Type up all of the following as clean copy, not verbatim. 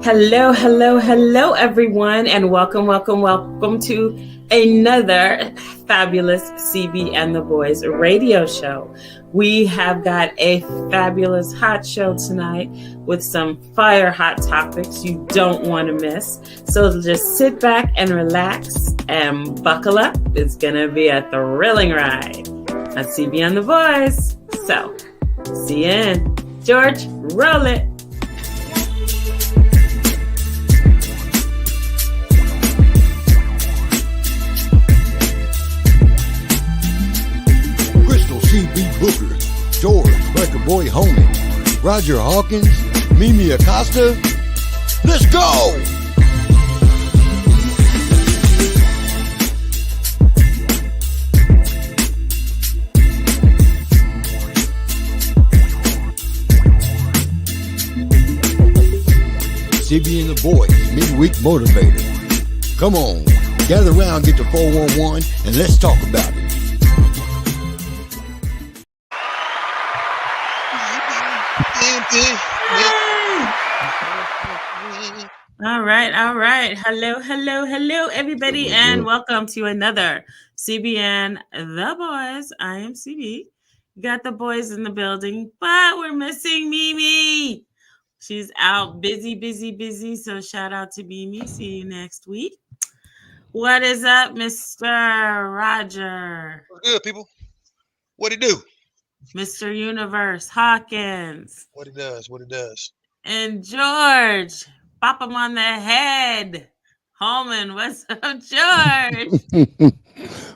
Hello, hello, hello, everyone, and welcome to another fabulous CB and the Boys radio show. We have got a fabulous hot show tonight with some fire hot topics you don't want to miss. So just sit back and relax and buckle up. It's going to be a thrilling ride on CB and the Boys. So, see you in. George, roll it. CB Booker, George, Record Boy Homie, Roger Hawkins, Mimi Acosta. Let's go! CB and the Boys, Midweek Motivator. Come on, gather around, get to 411, and let's talk about it. All right. Hello, everybody, and welcome to another CBN The Boys. I am CB. Got the boys in the building, but we're missing Mimi. She's out busy. So shout out to Mimi. See you next week. What is up, Mr. Roger? What's good, people? What it do? Mr. Universe Hawkins. What it does. And George. Pop him on the head. Holman, what's up, George?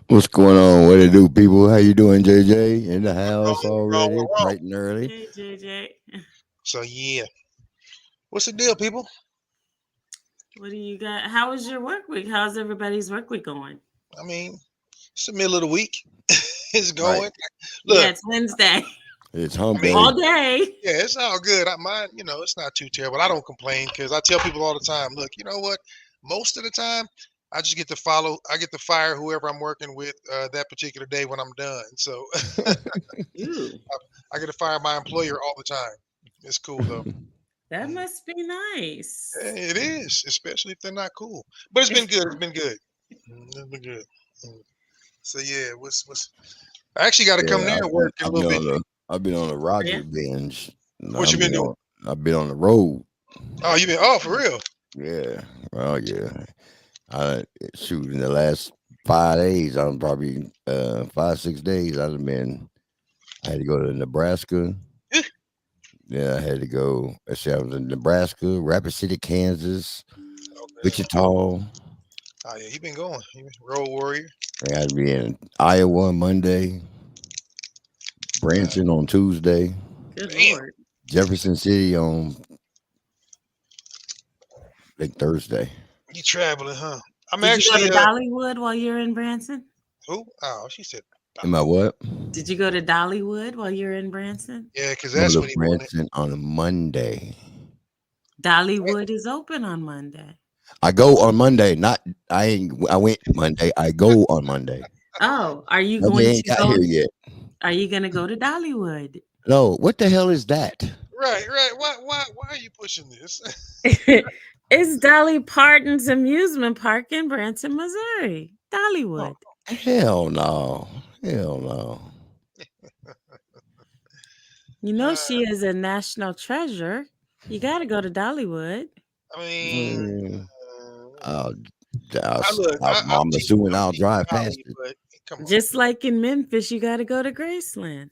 What's going on? What it do, people? How you doing, JJ? In the house already, bright and early. Hey, JJ. So, yeah. What's the deal, people? What do you got? How was your work week? How's everybody's work week going? I mean, it's the middle of the week. It's going. Right. Look, yeah, it's Wednesday. It's hump day. All day. Yeah, it's all good. Mine, it's not too terrible. I don't complain because I tell people all the time, look, you know what? Most of the time, I just get to fire whoever I'm working with that particular day when I'm done. So I get to fire my employer all the time. It's cool, though. That must be nice. It is, especially if they're not cool. But it's been good. It's been good. So, yeah, I actually got to come there and work a little bit. I've been on a Roger binge. What you been doing? I've been on the road. Oh, you been for real? Yeah. Well, yeah. In the last 5 days, I'm probably 5-6 days. I had to go to Nebraska. Yeah, I had to go. I was in Nebraska, Rapid City, Kansas, Wichita. Oh yeah, you been going. You been road warrior. I had to be in Iowa Monday. Branson on Tuesday. Good Lord. Jefferson City on Thursday. You traveling, huh? Did you go to Dollywood while you're in Branson? Who? Oh, she said. Am I what? Did you go to Dollywood while you're in Branson? Yeah, because that's when Branson on a Monday. Dollywood is open on Monday. I go on Monday. I went Monday. I go on Monday. Oh, are you going to go here yet? Are you going to go to Dollywood? No. What the hell is that? Right. Why are you pushing this? It's Dolly Parton's amusement park in Branson, Missouri. Dollywood. Oh, hell no. She is a national treasure. You got to go to Dollywood. I mean, I'm assuming I'll drive past it. Just like in Memphis, you got to go to Graceland.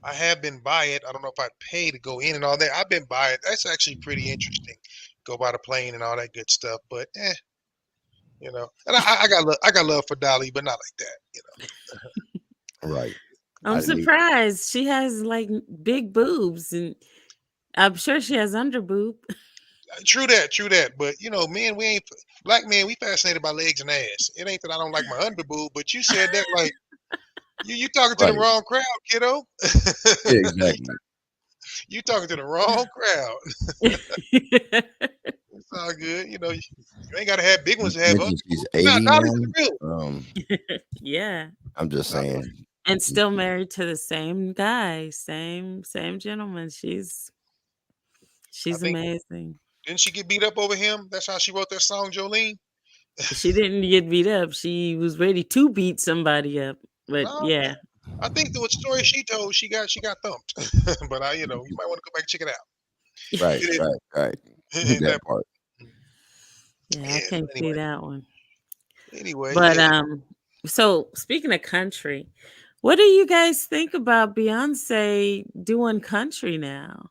I have been by it. I don't know if I pay to go in and all that. I've been by it. That's actually pretty interesting. Go by the plane and all that good stuff. But And I got love for Dolly, but not like that. Right. I'm surprised. She has like big boobs, and I'm sure she has under boob. True that. But black men, we fascinated by legs and ass. It ain't that I don't like my under boob, but you said that like you talking to the wrong crowd, kiddo. Yeah, exactly. You talking to the wrong crowd. It's all good. You ain't got to have big ones to have them. She's 80 Yeah. I'm just saying. And still married to the same guy, same gentleman. She's amazing. Didn't she get beat up over him? That's how she wrote that song, Jolene. She didn't get beat up. She was ready to beat somebody up. But No, yeah. I think the story she told, she got thumped. But you might want to go back and check it out. Right, It, right, right. it, That that, part. Yeah, I yeah. can't see Anyway, that one. But yeah. so speaking of country, what do you guys think about Beyonce doing country now?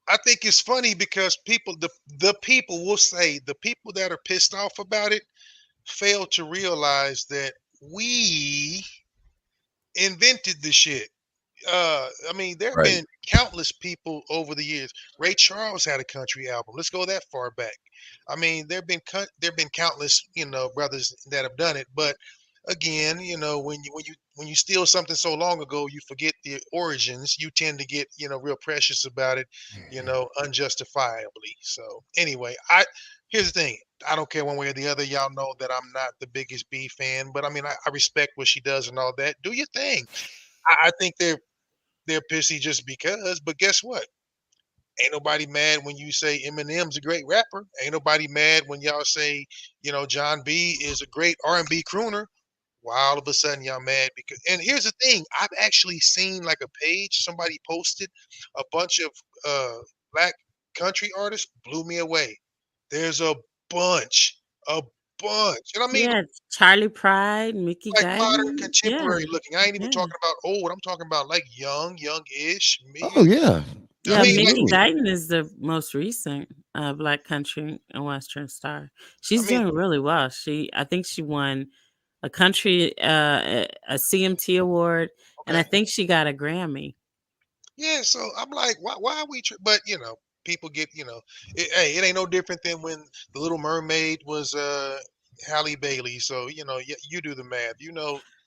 I think it's funny because the people will say the people that are pissed off about it fail to realize that we invented the shit. I mean, there have Right. been countless people over the years. Ray Charles had a country album. Let's go that far back. I mean, there've been countless, brothers that have done it. But again, when you steal something so long ago, you forget the origins. You tend to get, real precious about it, unjustifiably. So anyway, here's the thing. I don't care one way or the other. Y'all know that I'm not the biggest B fan, but I mean, I respect what she does and all that. Do your thing. I think they're pissy just because. But guess what? Ain't nobody mad when you say Eminem's a great rapper. Ain't nobody mad when y'all say, John B is a great R&B crooner. Why all of a sudden y'all mad? Because and here's the thing, I've actually seen like a page somebody posted a bunch of black country artists, blew me away. There's bunch, a bunch, and I mean Yeah, Charlie Pride, Mickey like modern Guyton. Yeah, contemporary looking. I ain't even yeah. talking about old. I'm talking about like young-ish. Oh yeah, I Yeah, mean, like, Mickey absolutely. Guyton is the most recent black country and western star. I She's mean, doing really well. I think she won a country a CMT award, and I okay, think she got a Grammy. yeah. So I'm like, why are we? But people get, hey, it ain't no different than when the Little Mermaid was Halle Bailey. So you do the math.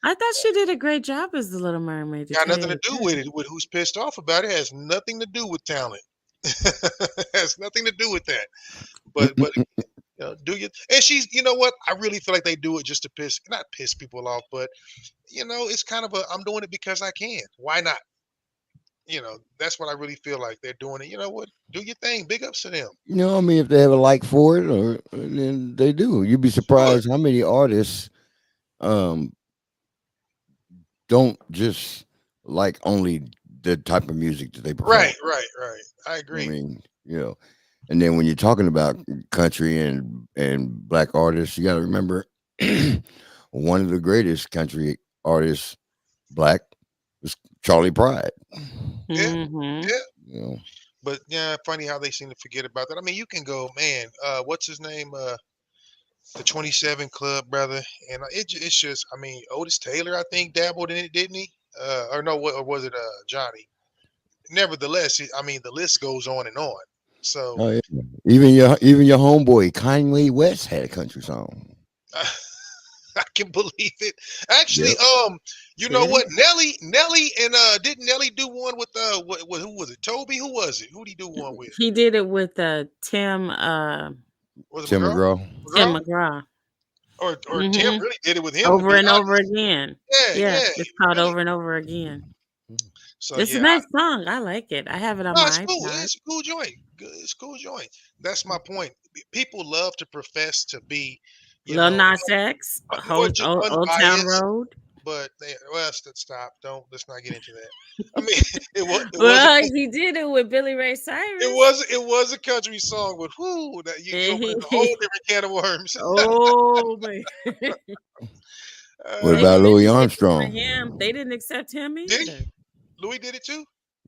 I thought she did a great job as the Little Mermaid. To Got tell you nothing to the do with truth, it. With who's pissed off about it has nothing to do with talent. Has nothing to do with that. But do you? And she's, you know what? I really feel like they do it just to not piss people off, but it's kind of I'm doing it because I can. Why not? That's what I really feel like they're doing it. You know what? Do your thing. Big ups to them. I mean, if they have a like for it, or then they do. You'd be Sure. surprised how many artists um don't just like only the type of music that they perform. Right, right, right. I I agree. mean, and then when you're talking about country and black artists, you got to remember one of the greatest country artists, black, was Charlie Pride. Yeah, hmm yeah. You know, But yeah, funny how they seem to forget about that. I mean, you can go, man. What's his name? The 27 Club, brother. And it's just, I mean, Otis Taylor, I think, dabbled in it, didn't he? Or no, or was it Johnny? Nevertheless, I mean, the list goes on and on. So oh yeah, even your homeboy Kanye West had a country song. I can believe it. Actually, Yep. you know what? Serious? Nelly, and didn't Nelly do one with who was it? Toby? Who was it? Who did he do one with? He did it with Was it Tim McGraw? McGraw. Tim McGraw? McGraw. Or Tim hmm really did it with him, to Over be and over honest. again. Yeah, Yeah, yeah, it's he called really. Over and Over Again. So It's a yeah, nice song. I like it. I have it on no, it's my cool. iPod. It's a cool joint. It's a cool joint. That's my point. People love to profess to be, you Lil know, Nas X, or just Old Town unbiased. Road. But well, stop. Don't let's not get into that. I mean, it was Well, he did it with Billy Ray Cyrus. it was a country song, but whoo, that you And opened a he, whole different can of worms. oh man, What they about uh, Louis really did it for Armstrong? him. They didn't accept him did he? either. Louis did it too.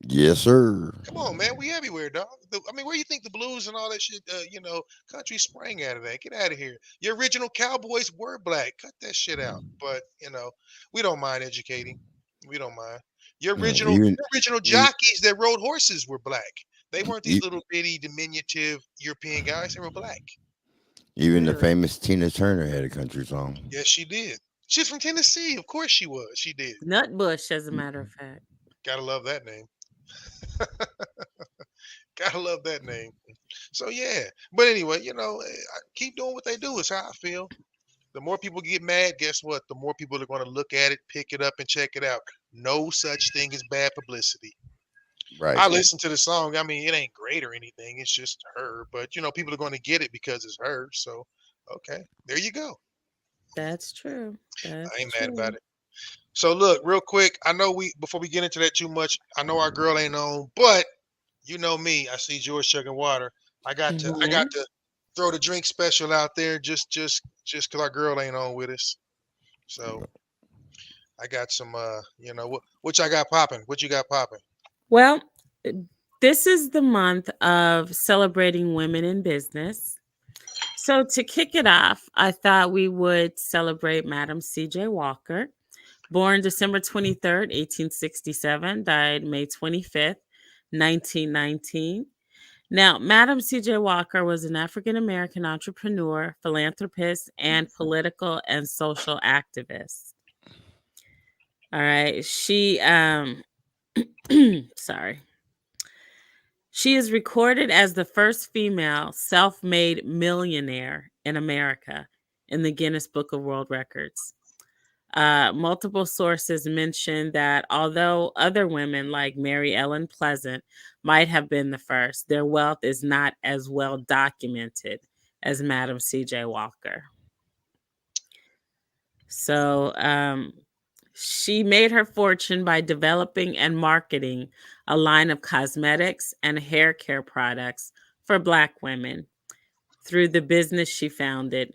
Yes, sir. Come on, man, we everywhere, dog. I mean, where you think the blues and all that shit, country sprang out of that? Get out of here. Your original cowboys were black. Cut that shit out. But we don't mind educating. We don't mind. Your You know, original, even your original even, jockeys that rode horses were black. They weren't these e- little bitty diminutive European guys. They were black. even the Really, famous Tina Turner had a country song. Yes, she did. She's from Tennessee. Of course she was. She did. Nutbush, as a matter of fact. Gotta love that name. Gotta love that name. So yeah. But anyway, keep doing what they do is how I feel. The more people get mad, guess what? The more people are going to look at it, pick it up, and check it out. No such thing as bad publicity. Right. I listen to the song. I mean, it ain't great or anything. It's just her. But people are going to get it because it's her. So, okay, there you go. That's true. I That's ain't mad about true. it. So look, real quick. I know before we get into that too much. I know our girl ain't on, but you know me. I see George chugging water. I got Mhm. to throw the drink special out there just because our girl ain't on with us. So I got some. What I got popping? What you got popping? Well, this is the month of celebrating women in business. So, to kick it off, I thought we would celebrate Madam C.J. Walker. Born December 23rd, 1867, died May 25th, 1919. Now, Madam C.J. Walker was an African American entrepreneur, philanthropist, and political and social activist. All right. Sorry. She is recorded as the first female self made millionaire in America in the Guinness Book of World Records. Multiple sources mention that although other women like Mary Ellen Pleasant might have been the first, their wealth is not as well documented as Madam C.J. Walker. So she made her fortune by developing and marketing a line of cosmetics and hair care products for Black women through the business she founded,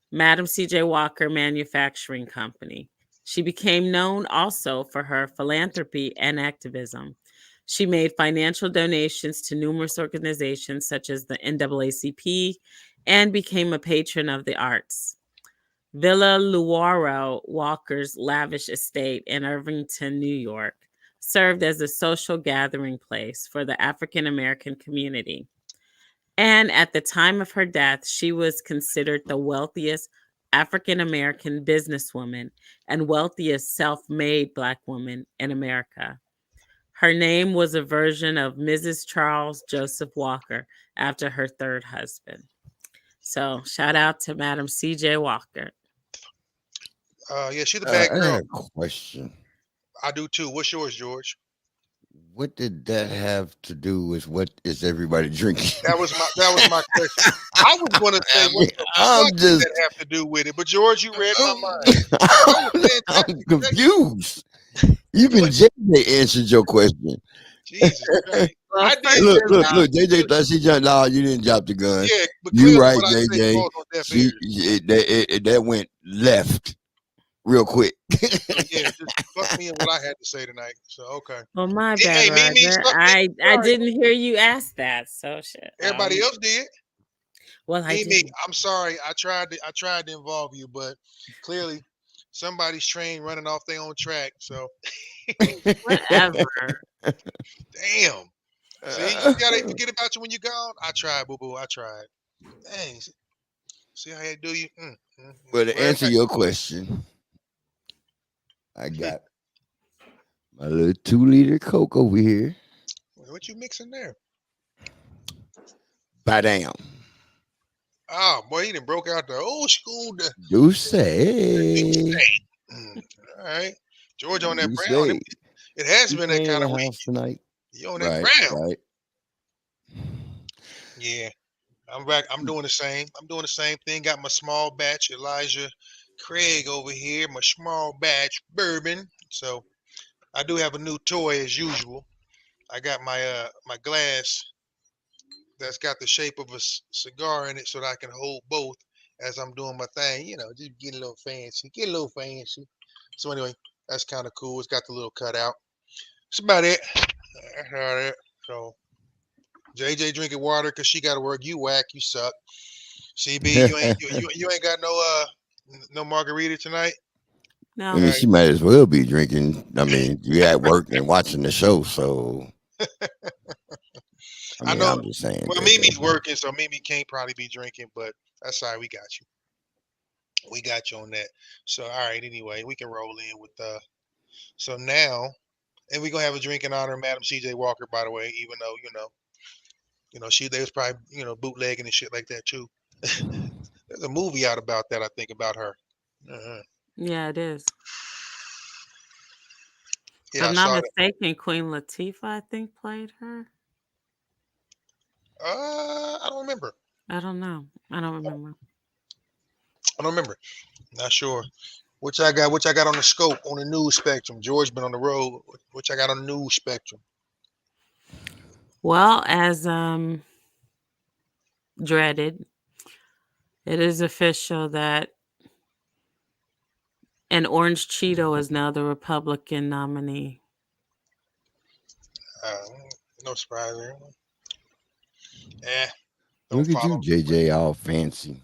Madam C.J. Walker Manufacturing Company. She became known also for her philanthropy and activism. She made financial donations to numerous organizations such as the NAACP and became a patron of the arts. Villa Luaro Walker's lavish estate in Irvington, New York, served as a social gathering place for the African American community. And at the time of her death, she was considered the wealthiest African American businesswoman and wealthiest self made Black woman in America. Her name was a version of Mrs. Charles Joseph Walker after her third husband. So, shout out to Madam C.J. Walker. Yeah, she's a bad I girl. had a question. I do too. What's yours, George? What did that have to do with what is everybody drinking? That was my question. I was going to say, I what mean, the fuck I'm did just, that have to do with it? But George, you read my mind. That was I'm fantastic. confused. Even But JJ answered your question. Jesus Christ, Well, I first did Look, too. look, of all, look, JJ thought she jumped. No, you didn't drop the gun. Yeah, but You clearly right, what I say JJ. falls on deaf ears. That went left real quick. So yeah, just fuck me and what I had to say tonight. So okay. well, my bad, Hey, Mimi, Roger. stop. I Sorry, didn't hear you ask that. So shit. everybody else did. Well, I Mimi, didn't. I'm sorry. I tried to involve you, but clearly somebody's train running off their own track. So Whatever. damn. See, you see how they forget about you when you're gone? I tried, boo boo. I tried. Dang. See how they do you? But to Well, answer your question, I got my little 2 liter Coke over here. what you mixing there? Badam. Oh boy, he done broke out the old school. Do say. All right, George on that Do brown. say. It has You been that ain't in kind the of week. house tonight. You on that Right, brown? right. Yeah, I'm back. I'm doing the same. I'm doing the same thing. Got my small batch Elijah Craig over here. My small batch bourbon. So I do have a new toy as usual. I got my glass that's got the shape of a cigar in it, so that I can hold both as I'm doing my thing. Just get a little fancy. Get a little fancy. So anyway, that's kind of cool. It's got the little cutout. That's about it. That's about it. So JJ drinking water because she got to work. You whack. You suck. CB, you ain't got no margarita tonight. I No. mean, Right. she might as well be drinking. I mean, you at work and watching the show, so I I mean, know. I'm just saying, Well, JJ. Mimi's working, so Mimi can't probably be drinking, but that's all right. We got you. We got you on that. So all right. Anyway, we can roll in with So now, and we're gonna have a drink in honor of Madam C.J. Walker, by the way. Even though they was probably bootlegging and shit like that too. There's a movie out about that. I think about her. Uh-huh. Yeah, it is. If Yeah, I I'm not saw that. mistaken, Queen Latifah, I think, played her. I don't remember. I don't know. I don't remember. I don't remember. Not sure. Which I got. Which I got on the scope on the news spectrum. George been on the road. Which I got on the news spectrum. Well, as dreaded, it is official that an orange Cheeto is now the Republican nominee. Uh, no surprise there. Eh, don't Look at you, follow. JJ, all fancy.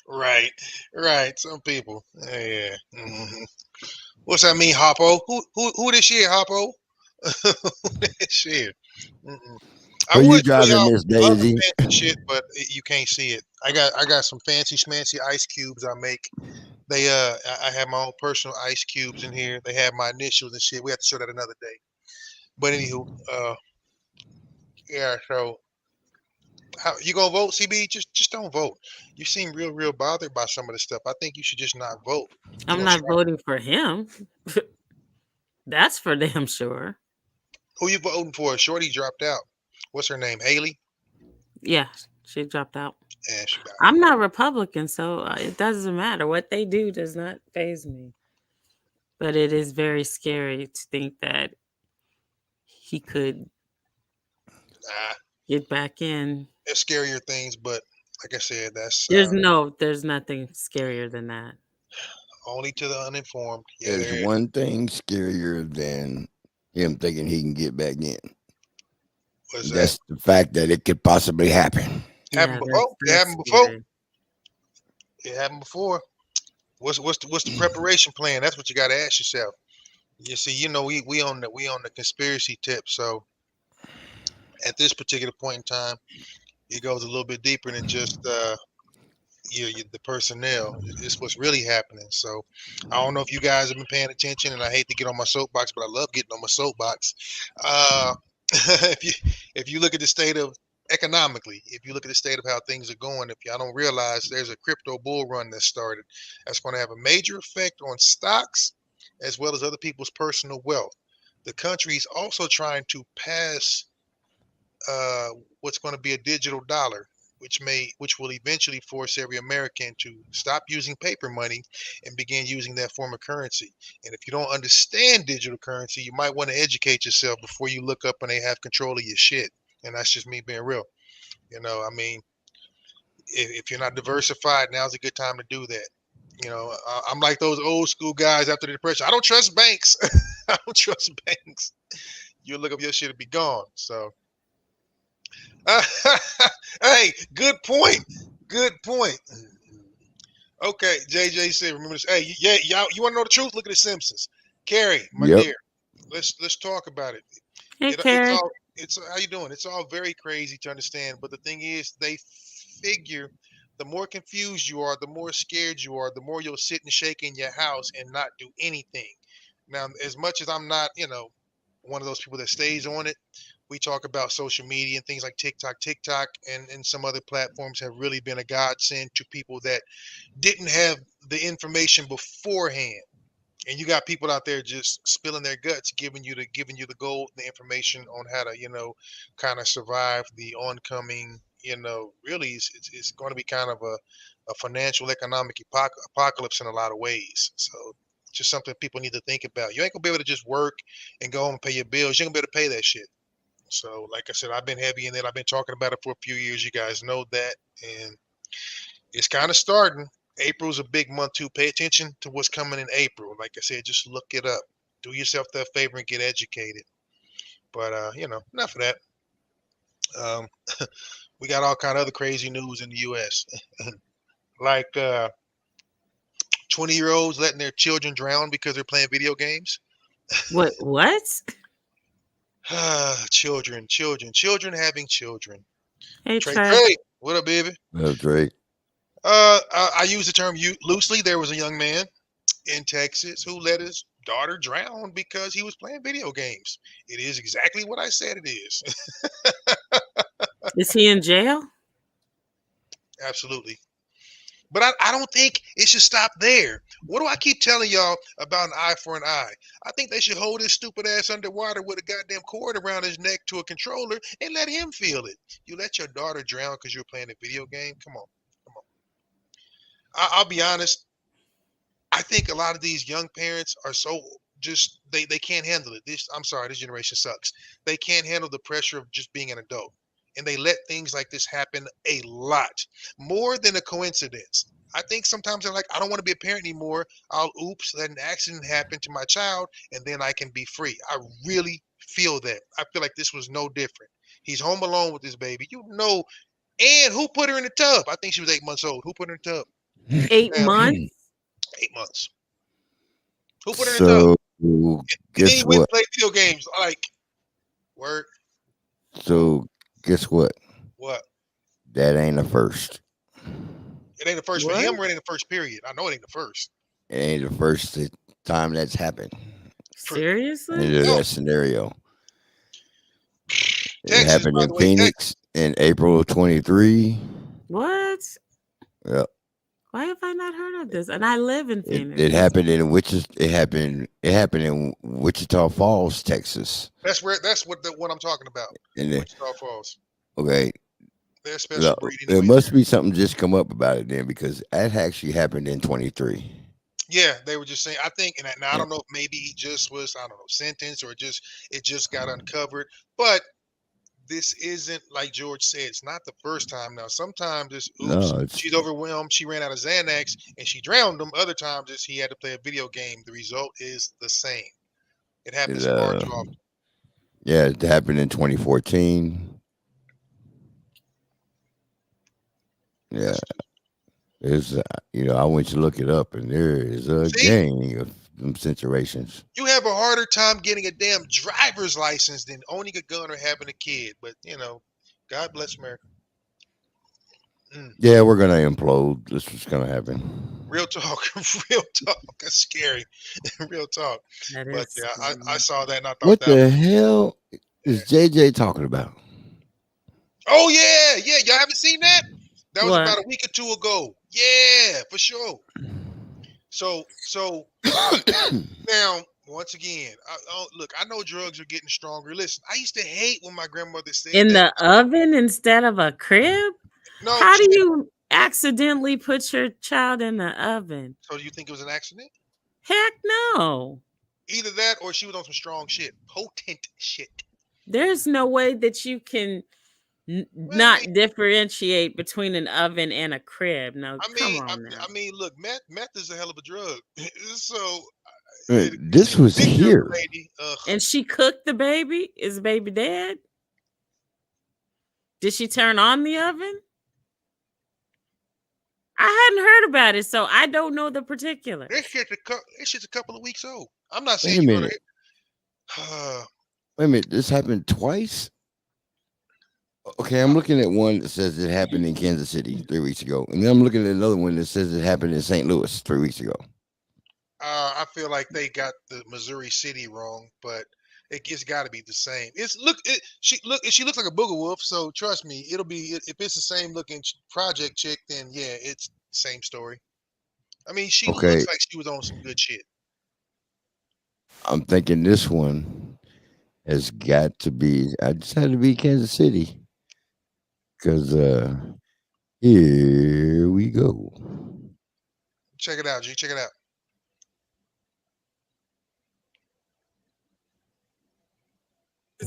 Right, right. Some people. Yeah. What's that mean, Hoppo? Who this year, Hoppo? Who this year? Mm-mm. I What you would show driving, y'all Miss other Daisy? fancy shit, but you can't see it. I got some fancy schmancy ice cubes I make. They I have my own personal ice cubes in here. They have my initials and shit. We have to show that another day. But anywho, yeah. So how you gonna vote, CB? Just don't vote. You seem real bothered by some of the stuff. I think you should just not vote. You I'm know, not voting for him. That's for damn sure. who you voting for? Shorty dropped out. What's her name? Haley. Yeah, she dropped out. Yeah, she got I'm not Republican, so it doesn't matter. What they do does not faze me. But it is very scary to think that he could nah. get back in. There's scarier things, but like I said, that's There's nothing scarier than that. only to the uninformed. Yeah, There's there is. one thing scarier than him thinking he can get back in. What's that? That's the fact that it could possibly happen. Happened Yeah, before. It that's happened before. scary. It happened before. What's the preparation plan? That's what you got to ask yourself. You see, we on the conspiracy tip. So at this particular point in time, it goes a little bit deeper than just the personnel. It's what's really happening. So I don't know if you guys have been paying attention, and I hate to get on my soapbox, but I love getting on my soapbox. Uh, if you look at the state of economically, if you look at the state of how things are going, if y'all don't realize there's a crypto bull run that started, that's going to have a major effect on stocks as well as other people's personal wealth. The country is also trying to pass uh, what's going to be a digital dollar, which will eventually force every American to stop using paper money and begin using that form of currency. And if you don't understand digital currency, you might want to educate yourself before you look up and they have control of your shit. And that's just me being real. I mean, if you're not diversified, now's a good time to do that. I'm like those old school guys after the depression. I don't trust banks. I don't trust banks. You look up your shit, it'll be gone. So hey, good point. Good point. Okay, JJ said, remember this. Hey, yeah, y'all, you want to know the truth? Look at the Simpsons. Carrie, my Yep. dear, let's talk about it. Hey, It's Carrie. all it's how you doing? It's all very crazy to understand, but the thing is, they figure the more confused you are, the more scared you are, the more you'll sit and shake in your house and not do anything. Now, as much as I'm not, one of those people that stays on it, we talk about social media and things like TikTok, and some other platforms have really been a godsend to people that didn't have the information beforehand. And you got people out there just spilling their guts, giving you the gold, the information on how to, kind of survive the oncoming, really it's going to be kind of a financial economic apocalypse in a lot of ways. So just something people need to think about. You ain't gonna be able to just work and go home and pay your bills. You ain't gonna be able to pay that shit. So, like I said, I've been heavy in it. I've been talking about it for a few years. You guys know that, and it's kind of starting. April's a big month too. Pay attention to what's coming in April. Like I said, just look it up. Do yourself that favor and get educated. But enough of that. Um, we got all kind of other crazy news in the U.S. like 20-year-olds letting their children drown because they're playing video games. What? Children having children. Hey, Trey, Trey. what up, baby? That's right. I use the term loosely. There was a young man in Texas who let his daughter drown because he was playing video games. It is exactly what I said it is. Is he in jail? Absolutely. But I don't think it should stop there. What do I keep telling y'all about an eye for an eye? I think they should hold his stupid ass underwater with a goddamn cord around his neck to a controller and let him feel it. You let your daughter drown because you're playing a video game? Come on. Come on. I'll be honest. I think a lot of these young parents are so just they can't handle it. I'm sorry, this generation sucks. They can't handle the pressure of just being an adult. And they let things like this happen a lot. More than a coincidence. I think sometimes they're like, I don't want to be a parent anymore. I'll let an accident happen to my child and then I can be free. I really feel that. I feel like this was no different. He's home alone with his baby. And who put her in the tub? I think she was 8 months old. Who put her in the tub? 8 months? 8 months. Who put her in the So tub? And then he guess went and what? played video games. Like, word. So guess what? What? That ain't a first. It ain't the first for What? him or it ain't the first period. I know it ain't the first. It ain't the first time that's happened Seriously? in No. that scenario. It Texas, happened by in the way, Phoenix in April of 23. What? Yep. Why have I not heard of this? And I live in Phoenix. It happened in It happened in Wichita Falls, Texas. That's what I'm talking about. And then, Wichita Falls. okay, They're special breed there anyway. must be something just come up about it then, because that actually happened in 23. Yeah, they were just saying. I think, and now I don't know if maybe he just was, sentenced or it just got uncovered. But this isn't like George said. It's not the first time. Now, sometimes it's oops, No, she's overwhelmed. She ran out of Xanax and she drowned him. Other times it's he had to play a video game. The result is the same. It happens far too often. Yeah, it happened in 2014. Yeah, it's I went to look it up, and there is a See? gang of them situations. You have a harder time getting a damn driver's license than owning a gun or having a kid. But God bless America. Yeah, we're gonna implode. This was gonna happen. Real talk. Real talk. That's scary. Real talk. That But is yeah, I saw that and I thought What that the was, hell is JJ talking about? oh yeah. Y'all haven't seen that? That was What? about a week or two ago. Yeah, for sure. So now once again, look, I know drugs are getting stronger. Listen, I used to hate when my grandmother said In that. the oven instead of a crib? No, How do you accidentally put your child in the oven? so do you think it was an accident? Heck no. Either that or she was on some strong shit. Potent shit. There's no way that you can not differentiate between an oven and a crib. No, come on now. Look, meth is a hell of a drug. So This see the was picture of the here. lady. And she cooked the baby? Is the baby dead? Did she turn on the oven? I hadn't heard about it, so I don't know the particulars. This shit's a couple of weeks old. I'm not Wait saying a you're minute. gonna. Wait a minute. This happened twice. Okay, I'm looking at one that says it happened in Kansas City 3 weeks ago, and then I'm looking at another one that says it happened in St. Louis 3 weeks ago. I feel like they got the Missouri City wrong, but it's got to be the same. She looks like a booger wolf, so trust me, it'll be if it's the same looking project chick, then yeah, it's the same story. I mean, she Okay. looks like she was on some good shit. I'm thinking this one has got to be. I just had to be Kansas City, because here we go. Check it out, G. Check it out.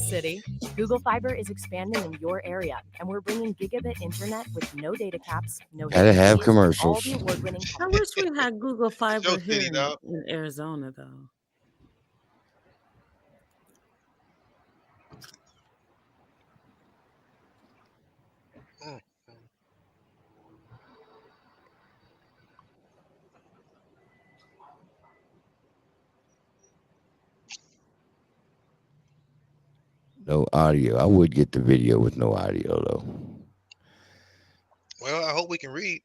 City, Google Fiber is expanding in your area, and we're bringing gigabit internet with no data caps, no Gotta hidden have fees, and all commercials. the award-winning. I wish we had Google Fiber Yo, here City, dog. in Arizona, though. Mm. No audio. I would get the video with no audio though. Well, I hope we can read.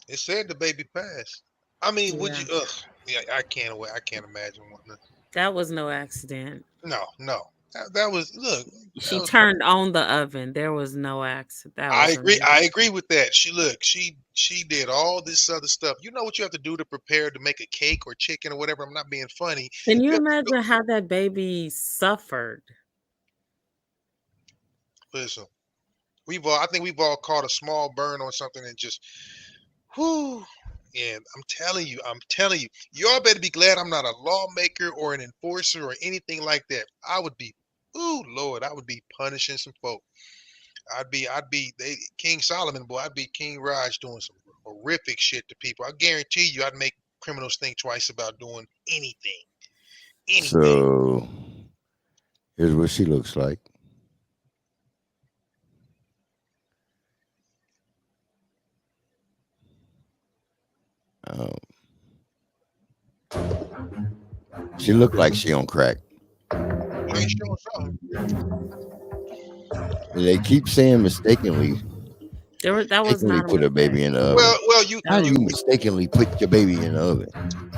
It said the baby passed. I mean, would you? Ugh. Yeah, I can't imagine one. That was no accident. No. That was look. She turned on the oven. There was no accident. That I was agree. amazing. I agree with that. She did all this other stuff. You know what you have to do to prepare to make a cake or chicken or whatever. I'm not being funny. Can you You have to imagine how that baby suffered? listen. I think we've all caught a small burn on something and just, whoo. And I'm telling you, y'all better be glad I'm not a lawmaker or an enforcer or anything like that. I would be, ooh, Lord, I would be punishing some folk. King Solomon, boy. I'd be King Raj doing some horrific shit to people. I guarantee you, I'd make criminals think twice about doing anything. So here's what she looks like. She looked like she on crack. You ain't showing something. They keep saying mistakenly. That was not Put a baby in the oven. Well, you How do you mistakenly put your baby in the oven?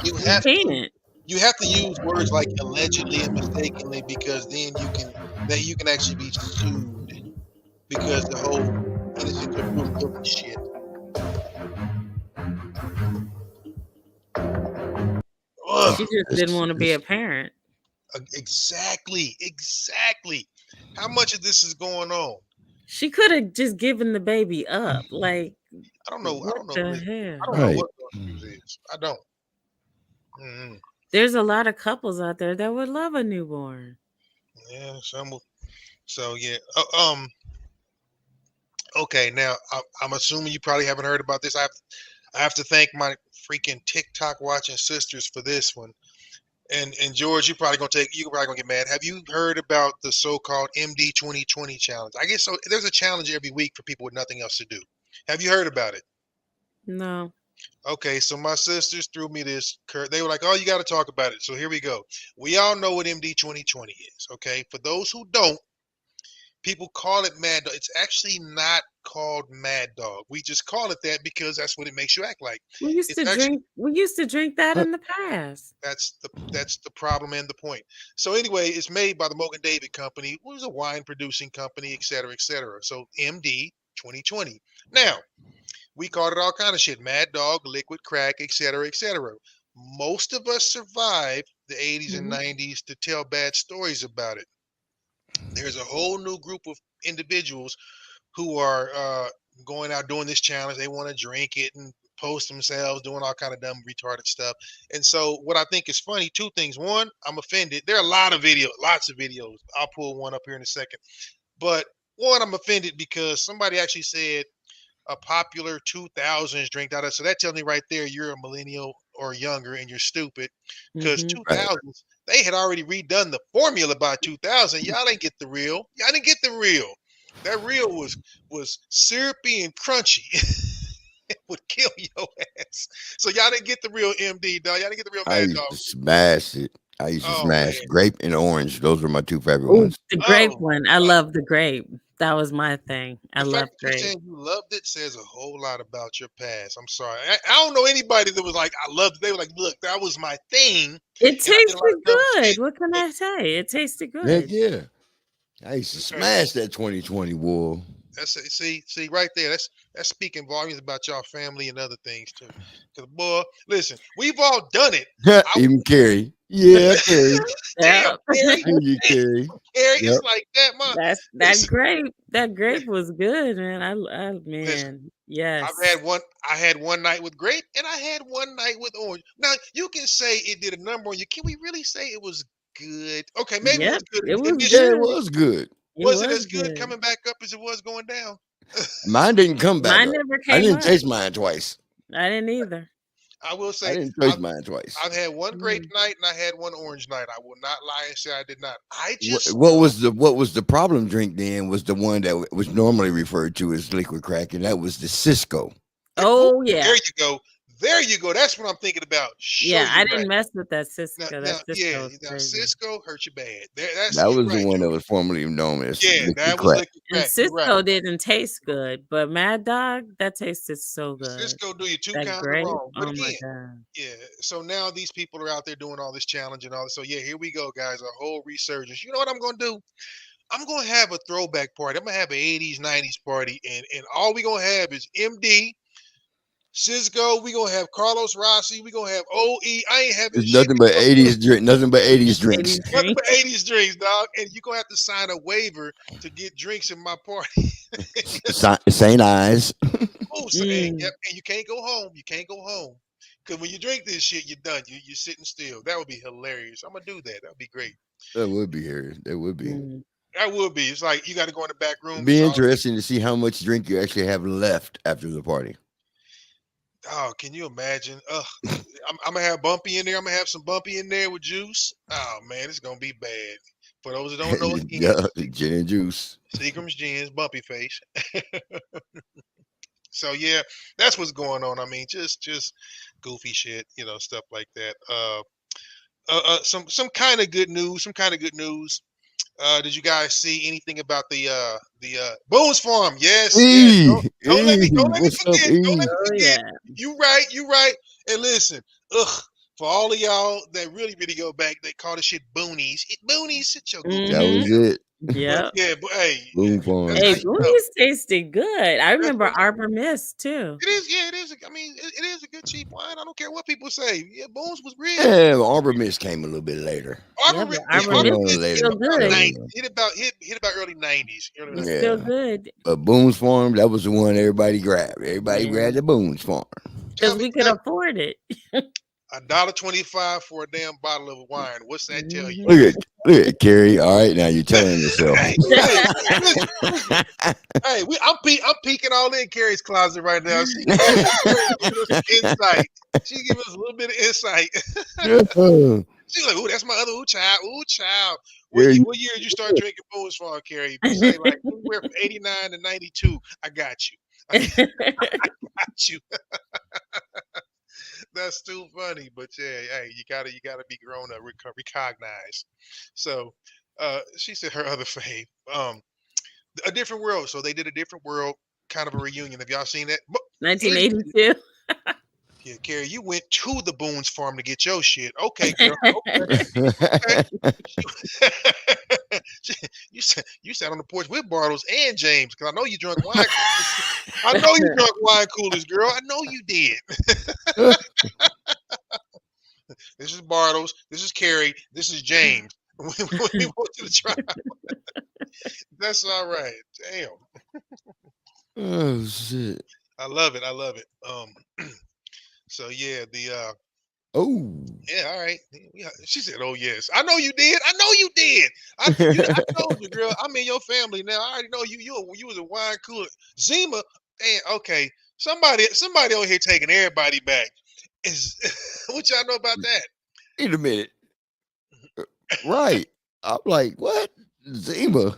you You have to can't. you have to use words like allegedly and mistakenly because then you can actually be sued because the whole innocent to proven guilty shit. Ugh. She just didn't want to be a parent. Exactly. How much of this is going on? She could have just given the baby up. Like, I don't know. what I don't know. the Really. hell? I don't know what those news is. I don't. There's a lot of couples out there that would love a newborn. Yeah, some. So yeah. Okay. Now I'm assuming you probably haven't heard about this. I have to thank my freaking TikTok watching sisters for this one. And George, you're probably gonna get mad. Have you heard about the so-called MD 2020 challenge? I guess so. There's a challenge every week for people with nothing else to do. Have you heard about it? No. Okay, so my sisters threw me this. They were like, "Oh, you got to talk about it." So here we go. We all know what MD 2020 is. Okay, for those who don't, people call it Mad Dog. It's actually not called Mad Dog. We just call it that because that's what it makes you act like. We used to drink that in the past. That's the problem and the point. So anyway, it's made by the Mogan David Company, which is a wine producing company, et cetera, et cetera. So MD 2020. Now, we called it all kind of shit: Mad Dog, liquid crack, et cetera, et cetera. Most of us survived the 80s and 90s to tell bad stories about it. There's a whole new group of individuals who are going out doing this challenge. They want to drink it and post themselves doing all kind of dumb retarded stuff. And so what I think is funny, two things. One, I'm offended. There are lots of videos. I'll pull one up here in a second. But one, I'm offended because somebody actually said a popular 2000s drink. So that tells me right there you're a millennial or younger and you're stupid because 2000s, they had already redone the formula by 2000. Y'all didn't get the real. Y'all didn't get the real. That real was syrupy and crunchy. It would kill your ass. So y'all didn't get the real MD, dog. Y'all didn't get the real Mad Dog. I used to smash it. I used to smash grape and orange. Those were my two favorite ones. The grape one. I love the grape. That was my thing. I love grape. Saying you loved it says a whole lot about your past. I'm sorry. I don't know anybody that was like, I loved it. They were like, look, that was my thing. It tasted good. What can I say? It tasted good. Yeah. I used to smash that 2020 war. See right there. That's speaking volumes about y'all family and other things too. Because boy, listen, we've all done it. Even Carrie. Yeah, Carrie. Damn, Carrie. Carrie. It's like that, man. That grape was good, man. Listen, yes. I had one night with grape and I had one night with orange. Now you can say it did a number on you. Can we really say it was good? Okay, maybe it was good. It was good. Was it as good coming back up as it was going down? Mine didn't come back. Mine never came I didn't up. taste mine twice. I didn't either. I will say I didn't taste mine twice. I've had one grape night and I had one orange night. I will not lie and say I did not. What was the problem drink then was the one that was normally referred to as liquid crack, and that was the Cisco. Oh yeah. There you go. There you go. That's what I'm thinking about. Show Yeah, you I right. didn't mess with that Cisco. Now, That yeah, Cisco is now crazy. Cisco hurt you bad. That's That you was the right, one that Jody. was formerly known as Yeah, liquid that was crack. liquid And crack. You're right. Cisco didn't taste good, but Mad Dog, that tasted so good. Cisco do you two That kinds of grape, wrong. But oh my again, god. yeah. So now these people are out there doing all this challenge and all this. So yeah, here we go, guys. A whole resurgence. You know what I'm gonna do? I'm gonna have a throwback party. I'm gonna have an 80s, 90s party, and all we gonna have is MD, Cisco. We gonna have Carlos Rossi. We gonna have OE. I ain't having It's shit. nothing but 80s drink, nothing but 80s drinks. 80s Nothing drink. but 80s drinks, dog. And you're gonna have to sign a waiver to get drinks in my party. St. Eyes. Oh, so, and, Mm. yep, and you can't go home. You can't go home. Because when you drink this shit, you're done. You're sitting still. That would be hilarious. I'm going to do that. That would be great. That would be here. That would be. Mm. That would be. It's like you got to go in the back room. It'd be It's all- interesting to see how much drink you actually have left after the party. Oh, can you imagine? I'm going to have Bumpy in there. I'm going to have some Bumpy in there with juice. Oh, man, it's going to be bad. For those that don't know, again, Yeah, gin and juice. Seagram's Gins, Bumpy Face. So, yeah, that's what's going on. I mean, just goofy shit, stuff like that. Some kind of good news. Did you guys see anything about the Boone's Farm? Yes. Don't let me What's up, forget. Don't let me Oh forget. yeah. You right. And listen, for all of y'all that really go back, they call this shit boonies. Boonies, sit your goofy. That was it. Yep. Yeah, but hey, Boom Farm. that's Hey, how you know. Boonies tasted good. I remember what- Arbor Mist too. It is. Yeah, it is. I mean, it is a good cheap wine. I don't care what people say. Yeah, Boone's was real. Yeah, Arbor Mist came a little bit later. Yeah, but Arbor Mist is still good. Hit about early 90s. It's Yeah. still good. But Boone's Farm, that was the one everybody grabbed. Everybody Yeah. grabbed the Boone's Farm. Because we could afford it. $1.25 for a damn bottle of wine. What's that tell you? Look at Carrie. All right, now you're telling yourself. Hey, I'm peeking all in Carrie's closet right now. She give us insight. She give us a little bit of insight. She's like, "Ooh, that's my other child. Child. What year did you start drinking Boone's Farm, Carrie? You say like anywhere from 89 to 92. I got you. I got you." That's too funny, but yeah, hey, you gotta be grown up, recognized. So, she said her other fave, A Different World. So they did A Different World, kind of a reunion. Have y'all seen that? 1982. Yeah, Carrie, you went to the Boone's Farm to get your shit. Okay, girl. Okay. you sat on the porch with Bartles and James because I know you drunk wine. I know you drunk wine coolers, girl. I know you did. This is Bartles. This is Carrie. This is James. When we went to the trial. That's all right. Damn. Oh shit. I love it. So yeah, Oh. yeah, all right. She said, "Oh yes, I know you did. I I told you, girl. I'm in your family now. I already know you. You was a wine cooler. Zima, and okay, somebody over here taking everybody back. Is what y'all know about that? Wait a minute. Right. I'm like, what? Zima.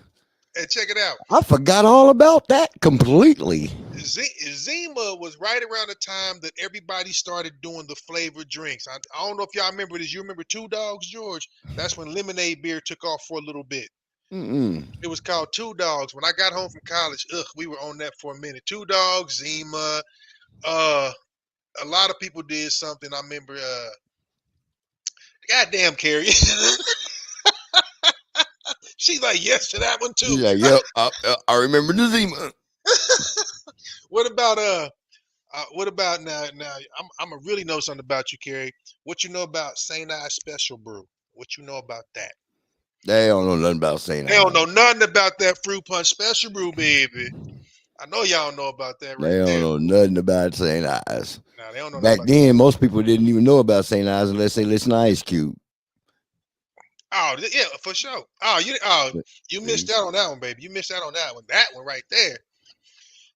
And check it out. I forgot all about that completely. Zima was right around the time that everybody started doing the flavored drinks. I don't know if y'all remember this. You remember Two Dogs, George? That's when lemonade beer took off for a little bit. It was called Two Dogs. When I got home from college, we were on that for a minute. Two Dogs, Zima. A lot of people did something. I remember. Goddamn, Carrie. She's like, yes to that one too. She's like, yep, I remember the Zima. What about now? I'm gonna really know something about you, Carrie. What you know about St. Ives Special Brew? What you know about that? They don't know nothing about St. Ives. They don't know nothing about that fruit punch special brew, baby. I know y'all know about that, right? They don't know nothing about St. Ives. Nah, they don't know. Back then, most people didn't even know about St. Ives unless they listen to Ice Cube. Oh yeah, for sure. You missed out on that one, baby. You missed out on that one. That one right there.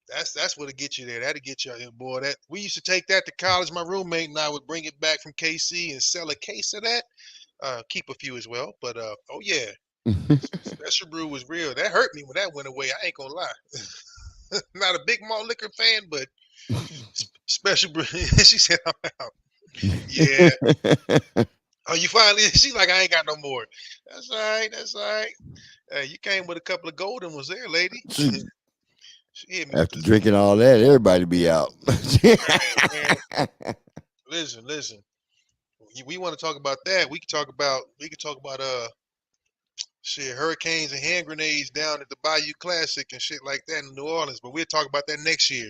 That's what'll get you there. That'll get you, boy. That we used to take that to college. My roommate and I would bring it back from KC and sell a case of that. Keep a few as well. But oh yeah, Special Brew was real. That hurt me when that went away. I ain't gonna lie. Not a big malt liquor fan, but Special Brew. She said, I'm out. Yeah. Oh, you finally? She's like, I ain't got no more. That's all right. That's all right. You came with a couple of golden ones there, lady. She hit me After with drinking all that, everybody be out. man. Listen. We want to talk about that. We can talk about shit, hurricanes and hand grenades down at the Bayou Classic and shit like that in New Orleans. But we'll talk about that next year.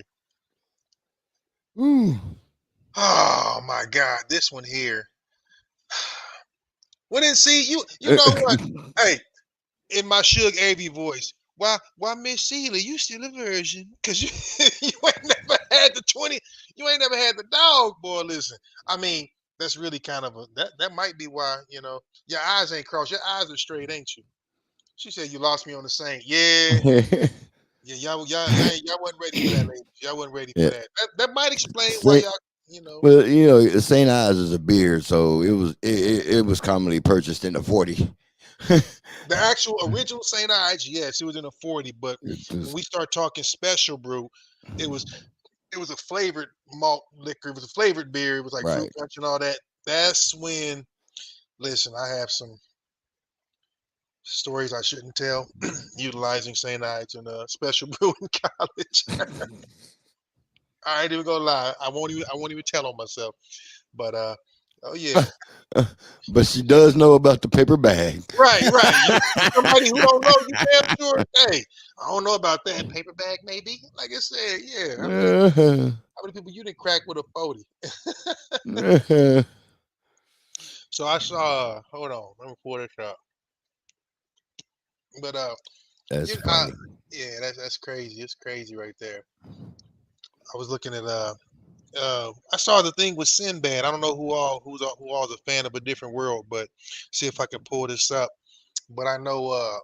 Ooh. Oh my God, this one here. Well, then see you know what? Hey, in my Suge Avey voice, why Miss Celia, you still a virgin? Cause you you ain't never had the 20, you ain't never had the dog, boy. Listen, I mean, that's really kind of that might be why, your eyes ain't crossed, your eyes are straight, ain't you? She said you lost me on the same. Yeah. Yeah, y'all wasn't ready for that, ladies. Y'all wasn't ready for that. That might explain why y'all, Well, St. Ives is a beer, so it was commonly purchased in the 40. The actual original St. Ives, yes, it was in a 40, but when we start talking special brew, it was a flavored malt liquor. It was a flavored beer. It was like fruit punch and all that. That's when, listen, I have some stories I shouldn't tell utilizing St. Ives and special brew in college. I ain't even gonna lie. I won't even tell on myself. But oh yeah. But she does know about the paper bag. Right. Somebody who don't know, you damn sure. Hey, I don't know about that paper bag. Maybe, like I said, yeah. How many people you didn't crack with a 40? So I saw. Hold on, let me pull this up. But that's funny. Yeah, that's crazy. It's crazy right there. I was looking at I saw the thing with Sinbad. I don't know who all's a fan of A Different World, but see if I can pull this up. But I know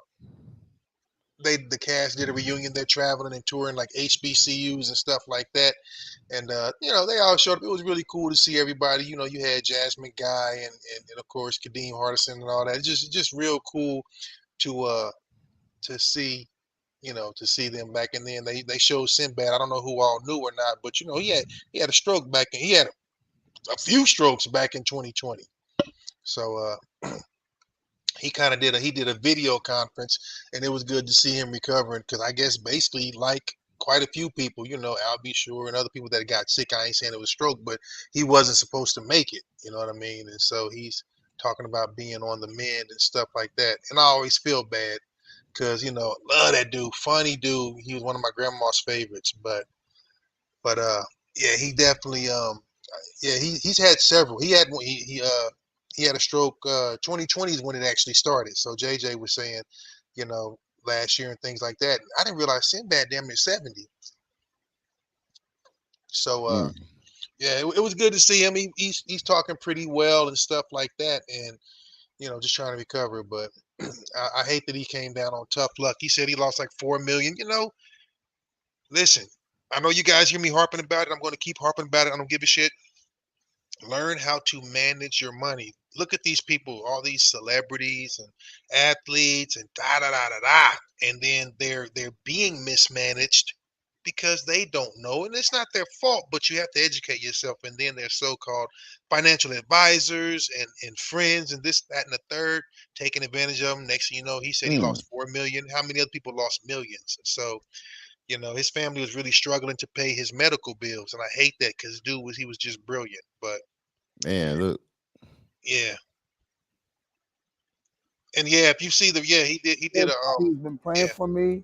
the cast did a reunion. They're traveling and touring like HBCUs and stuff like that. And they all showed up. It was really cool to see everybody. You had Jasmine Guy and of course Kadeem Hardison and all that. It's just real cool to see. To see them back, and then they showed Sinbad. I don't know who all knew or not, but he had a stroke back in. He had a few strokes back in 2020. So he kind of did a video conference, and it was good to see him recovering because I guess basically like quite a few people, Al B. Sure and other people that got sick. I ain't saying it was stroke, but he wasn't supposed to make it. You know what I mean? And so he's talking about being on the mend and stuff like that. And I always feel bad because love that dude, funny dude. He was one of my grandma's favorites. But yeah, he definitely he's had several. He had he had a stroke. 2020 is when it actually started. So JJ was saying, last year and things like that. I didn't realize Sinbad damn near 70. So yeah, it was good to see him. He's talking pretty well and stuff like that, and just trying to recover. But I hate that he came down on tough luck. He said he lost like $4 million. Listen, I know you guys hear me harping about it. I'm going to keep harping about it. I don't give a shit. Learn how to manage your money. Look at these people, all these celebrities and athletes and da da da da da, and then they're being mismanaged because they don't know, and it's not their fault. But you have to educate yourself. And then there's so-called financial advisors and friends and this, that, and the third taking advantage of them. Next thing you know, he said he lost $4 million. How many other people lost millions? So his family was really struggling to pay his medical bills, and I hate that because he was just brilliant. But man, look, yeah, and yeah, if you see he did he's been praying for me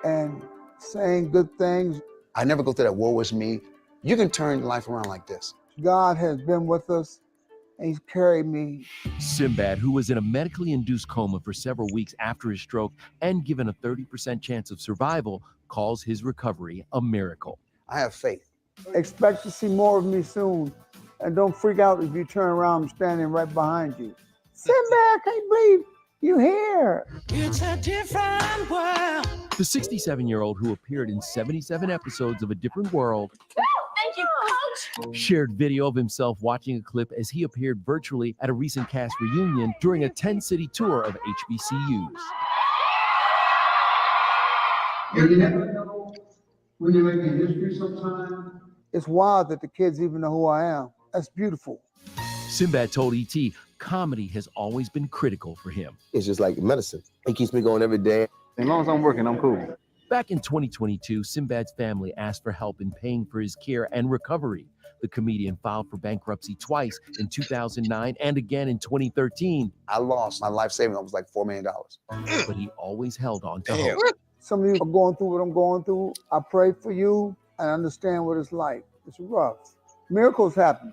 and saying good things. I never go through that woe is me. You can turn life around like this. God has been with us, and he's carried me. Sinbad, who was in a medically induced coma for several weeks after his stroke and given a 30% chance of survival, calls his recovery a miracle. I have faith. Expect to see more of me soon, and don't freak out if you turn around. I'm standing right behind you. Sinbad, I can't believe you here. It's a different world. The 67-year-old who appeared in 77 episodes of A Different World Thank you, Coach. shared video of himself watching a clip as he appeared virtually at a recent cast reunion during a 10-city tour of HBCUs. You never know when you're making history sometime. It's wild that the kids even know who I am. That's beautiful. Sinbad told ET comedy has always been critical for him. It's just like medicine. It keeps me going every day. As long as I'm working, I'm cool. Back in 2022, Sinbad's family asked for help in paying for his care and recovery. The comedian filed for bankruptcy twice in 2009 and again in 2013. I lost my life savings. It was like $4 million. But he always held on to hope. Some of you are going through what I'm going through. I pray for you and understand what it's like. It's rough. Miracles happen.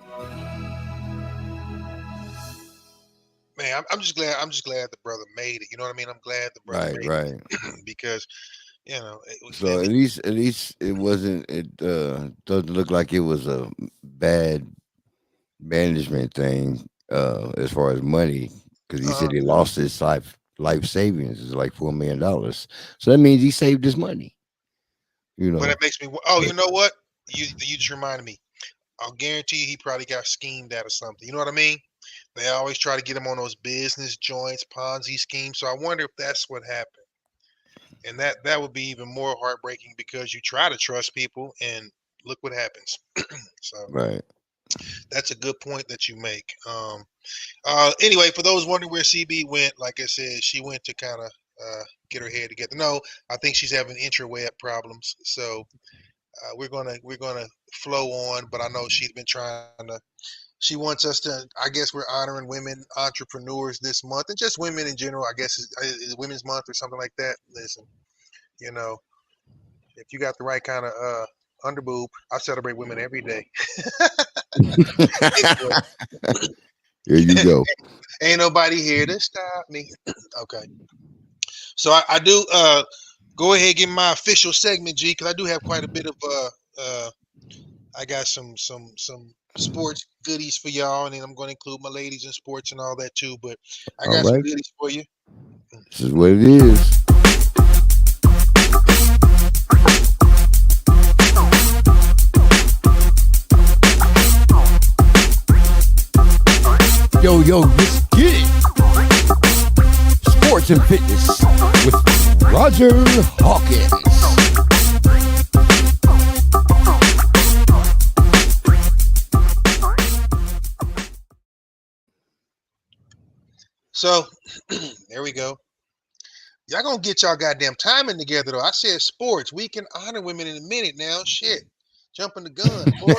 Man, I'm just glad the brother made it. You know what I mean? I'm glad the brother made it because, you know. So at least it wasn't. It doesn't look like it was a bad management thing as far as money, because he said he lost his life savings is like $4 million. So that means he saved his money. You know. But that makes me. Oh, you know what? You just reminded me. I'll guarantee he probably got schemed at or something. You know what I mean? They always try to get him on those business joints, Ponzi schemes. So I wonder if that's what happened. And that would be even more heartbreaking because you try to trust people and look what happens. So right. That's a good point that you make. Anyway, for those wondering where CB went, like I said, she went to kind of get her head together. No, I think she's having intraweb problems. So we're gonna flow on, but I know she's been trying to. She wants us to. I guess we're honoring women entrepreneurs this month, and just women in general. I guess it's Women's Month or something like that. Listen, you know, if you got the right kind of underboob, I celebrate women every day. Here you go. Ain't nobody here to stop me. Okay, so I do go ahead and give my official segment, G, because I do have quite a bit of I got some sports goodies for y'all, and then I'm going to include my ladies in sports and all that too. But I got some goodies for you. This is what it is. Yo, let's get it. Sports and fitness with Roger Hawkins. So there we go. Y'all gonna get y'all goddamn timing together though. I said sports. We can honor women in a minute now. Shit. Jumping the gun. Boy,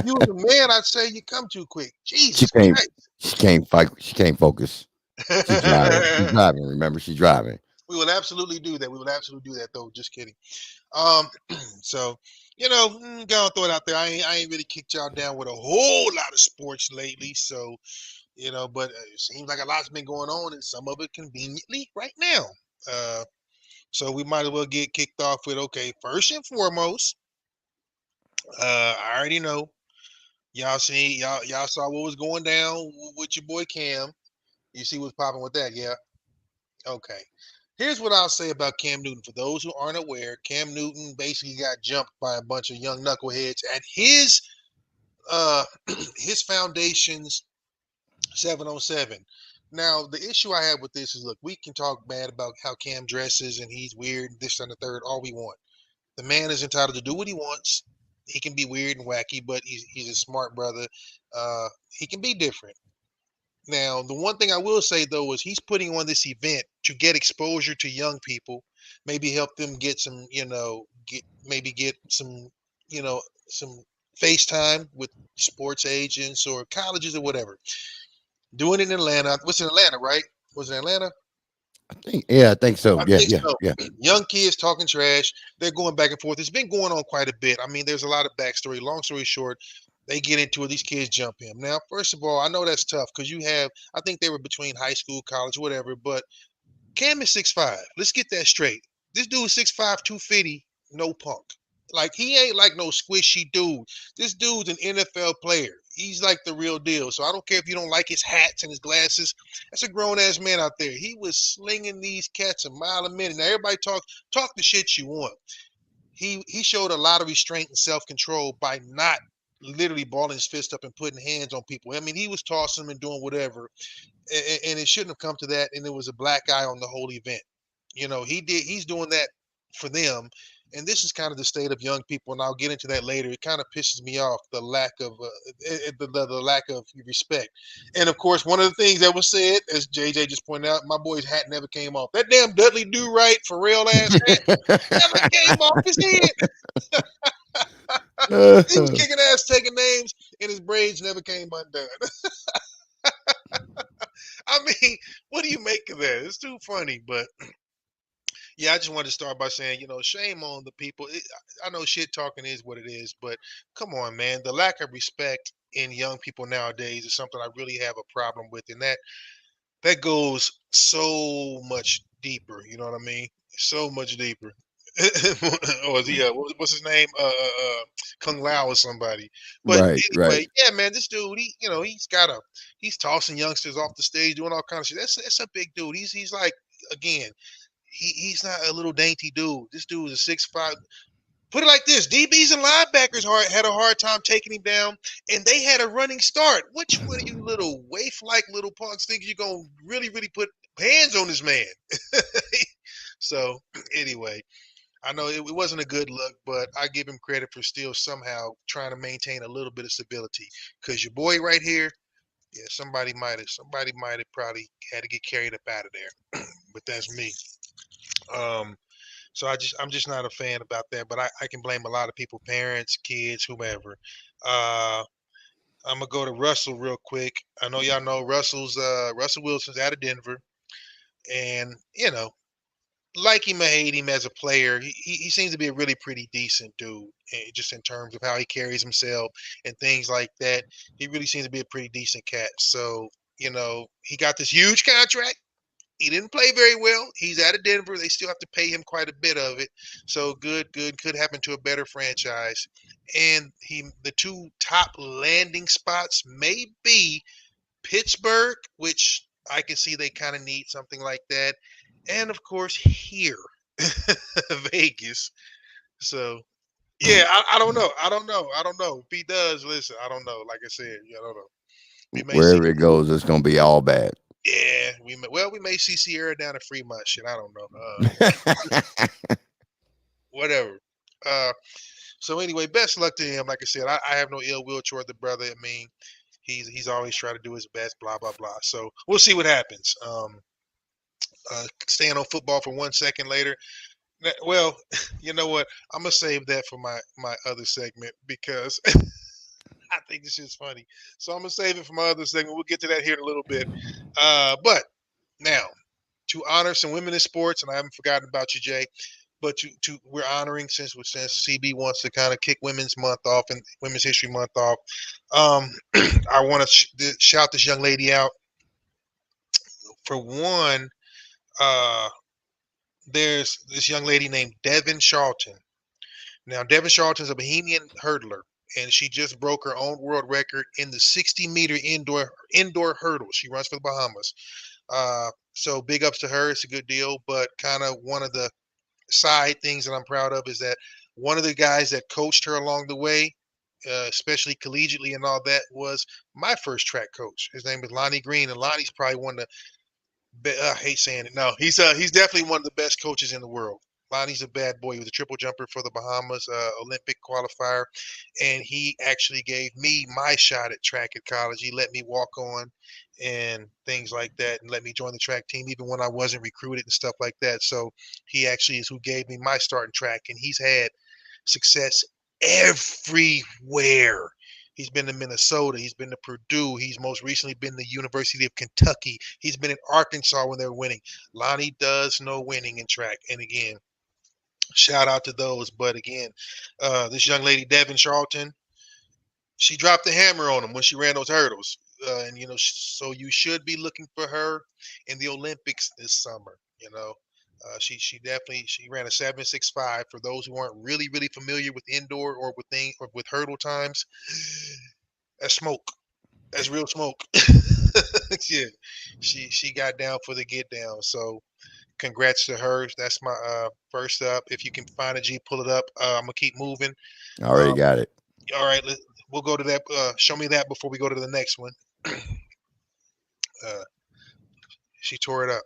you was a man, I'd say you come too quick. Jesus Christ. She can't fight. She can't focus. She's driving. She's driving. Remember, she's driving. We will absolutely do that. We will absolutely do that though. Just kidding. So you know, gonna throw it out there. I ain't really kicked y'all down with a whole lot of sports lately. So you know, but it seems like a lot's been going on, and some of it conveniently right now. So we might as well get kicked off with okay. First and foremost, I already know y'all saw what was going down with your boy Cam. You see what's popping with that, yeah? Okay. Here's what I'll say about Cam Newton. For those who aren't aware, Cam Newton basically got jumped by a bunch of young knuckleheads at his foundation's 707. Now, the issue I have with this is, look, we can talk bad about how Cam dresses and he's weird, this and the third, all we want. The man is entitled to do what he wants. He can be weird and wacky, but he's a smart brother. He can be different. Now, the one thing I will say, though, is he's putting on this event to get exposure to young people, maybe help them get some, get some, some FaceTime with sports agents or colleges or whatever. Doing it in Atlanta. What's in Atlanta, right? Was it Atlanta? I think so. Yeah. Young kids talking trash. They're going back and forth. It's been going on quite a bit. I mean, there's a lot of backstory. Long story short, they get into it. These kids jump him. Now, first of all, I know that's tough because I think they were between high school, college, whatever. But Cam is 6'5". Let's get that straight. This dude is 6'5", 250, no punk. Like, he ain't like no squishy dude. This dude's an NFL player. He's like the real deal. So I don't care if you don't like his hats and his glasses. That's a grown-ass man out there. He was slinging these cats a mile a minute. Now, everybody talk the shit you want. He showed a lot of restraint and self-control by not literally balling his fist up and putting hands on people. I mean, he was tossing them and doing whatever. And it shouldn't have come to that. And there was a black eye on the whole event. You know, he's doing that for them. and this is kind of the state of young people, and I'll get into that later. It kind of pisses me off, the lack of the lack of respect. And of course, one of the things that was said, as JJ just pointed out, my boy's hat never came off. That damn Dudley Do Right for real ass hat never came off his head. He was kicking ass, taking names, and his braids never came undone. I mean, what do you make of that? It's too funny, but yeah, I just wanted to start by saying, shame on the people. I know shit talking is what it is, but come on, man. The lack of respect in young people nowadays is something I really have a problem with, and that goes so much deeper. You know what I mean? So much deeper. Or is he? What's his name? Kung Lao or somebody. But Right, right. anyway, yeah, man, this dude, he's tossing youngsters off the stage, doing all kinds of shit. That's a big dude. He's like, again, he's not a little dainty dude. This dude is a 6'5". Put it like this: DBs and linebackers had a hard time taking him down, and they had a running start. Which one of you little waif-like little punks think you're gonna really, really put hands on this man? So anyway, I know it wasn't a good look, but I give him credit for still somehow trying to maintain a little bit of stability. Because your boy right here, yeah, somebody might have probably had to get carried up out of there. But that's me. So I'm just not a fan about that. But I can blame a lot of people, parents, kids, whomever. I'm gonna go to Russell real quick. I know y'all know Russell Wilson's out of Denver, and like him or hate him as a player, he seems to be a really pretty decent dude, just in terms of how he carries himself and things like that. He really seems to be a pretty decent cat. So, he got this huge contract. He didn't play very well. He's out of Denver. They still have to pay him quite a bit of it. So good could happen to a better franchise. And the two top landing spots may be Pittsburgh, which I can see they kind of need something like that, and of course here, Vegas. So yeah, I don't know. I don't know. If he does, listen, I don't know. Like I said, I don't know. We may see. Wherever it goes, it's gonna be all bad. Yeah, we may see Sierra down at Fremont. Shit, I don't know. Whatever. So anyway, best luck to him. Like I said, I have no ill will toward the brother. I mean, he's always trying to do his best. Blah blah blah. So we'll see what happens. Staying on football for 1 second later. Well, you know what? I'm gonna save that for my other segment because I think this is funny. So I'm gonna save it for my other segment. We'll get to that here in a little bit. But now, to honor some women in sports, and I haven't forgotten about you, Jay. But we're honoring since CB wants to kind of kick Women's Month off and Women's History Month off. I want to shout this young lady out. For one, there's this young lady named Devin Charlton. Now, Devin Charlton is a Bohemian hurdler, and she just broke her own world record in the 60-meter indoor hurdle. She runs for the Bahamas. So big ups to her. It's a good deal. But kind of one of the side things that I'm proud of is that one of the guys that coached her along the way, especially collegiately and all that, was my first track coach. His name is Lonnie Green, and Lonnie's probably one of the I hate saying it. No, he's definitely one of the best coaches in the world. Lonnie's a bad boy. He was a triple jumper for the Bahamas, Olympic qualifier, and he actually gave me my shot at track at college. He let me walk on and things like that, and let me join the track team even when I wasn't recruited and stuff like that. So he actually is who gave me my start in track, and he's had success everywhere. He's been to Minnesota. He's been to Purdue. He's most recently been to the University of Kentucky. He's been in Arkansas when they're winning. Lonnie does know winning in track. And again, shout out to those. But again, this young lady, Devin Charlton, she dropped the hammer on him when she ran those hurdles. And, so you should be looking for her in the Olympics this summer. She ran a 7.65. For those who aren't really familiar with indoor or with hurdle times, that's smoke. That's real smoke. Yeah, she got down for the get down. So congrats to her. That's my first up. If you can find a G, pull it up. I'm gonna keep moving. I already got it. All right, we'll go to that. Show me that before we go to the next one. She tore it up.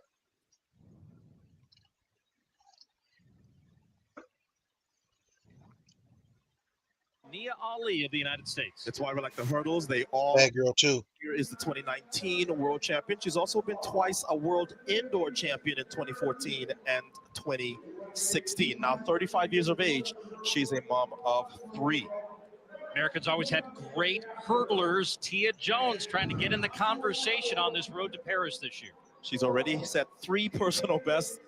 Nia Ali of the United States. That's why we like the hurdles. They all. That girl too. Here is the 2019 world champion. She's also been twice a world indoor champion in 2014 and 2016. Now 35 years of age. She's a mom of 3. Americans always had great hurdlers. Tia Jones trying to get in the conversation on this road to Paris this year. She's already set 3 personal bests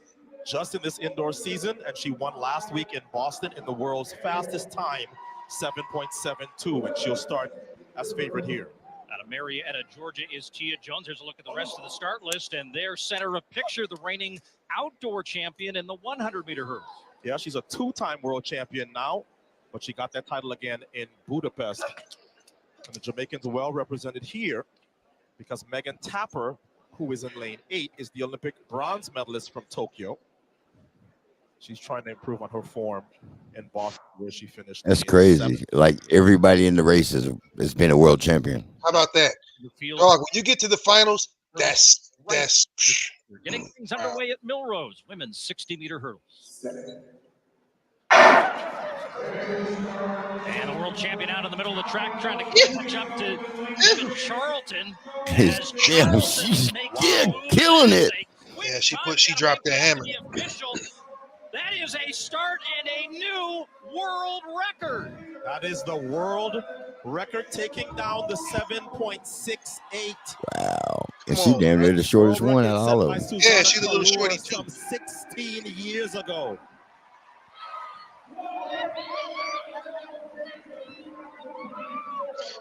just in this indoor season, and she won last week in Boston in the world's fastest time, 7.72, and she'll start as favorite here. Out of Marietta, Georgia is Tia Jones. Here's a look at the rest of the start list, and their center of picture, the reigning outdoor champion in the 100-meter hurdles. Yeah, she's a 2-time world champion now, but she got that title again in Budapest. And the Jamaicans well represented here because Megan Tapper, who is in lane 8, is the Olympic bronze medalist from Tokyo. She's trying to improve on her form in Boston, where she finished. That's crazy. 7th. Like everybody in the race has been a world champion. How about that? Dog, when you get to the finals, that's. We're getting things underway at Millrose, women's 60-meter hurdles. And a world champion out in the middle of the track trying to catch up to Charlton. Damn, she's killing it. Yeah, she dropped that hammer. That is a start and a new world record. That is the world record, taking down the 7.68. Wow. And she damn near the shortest one out of all of them. Yeah, she's a little shorty too. Some 16 years ago.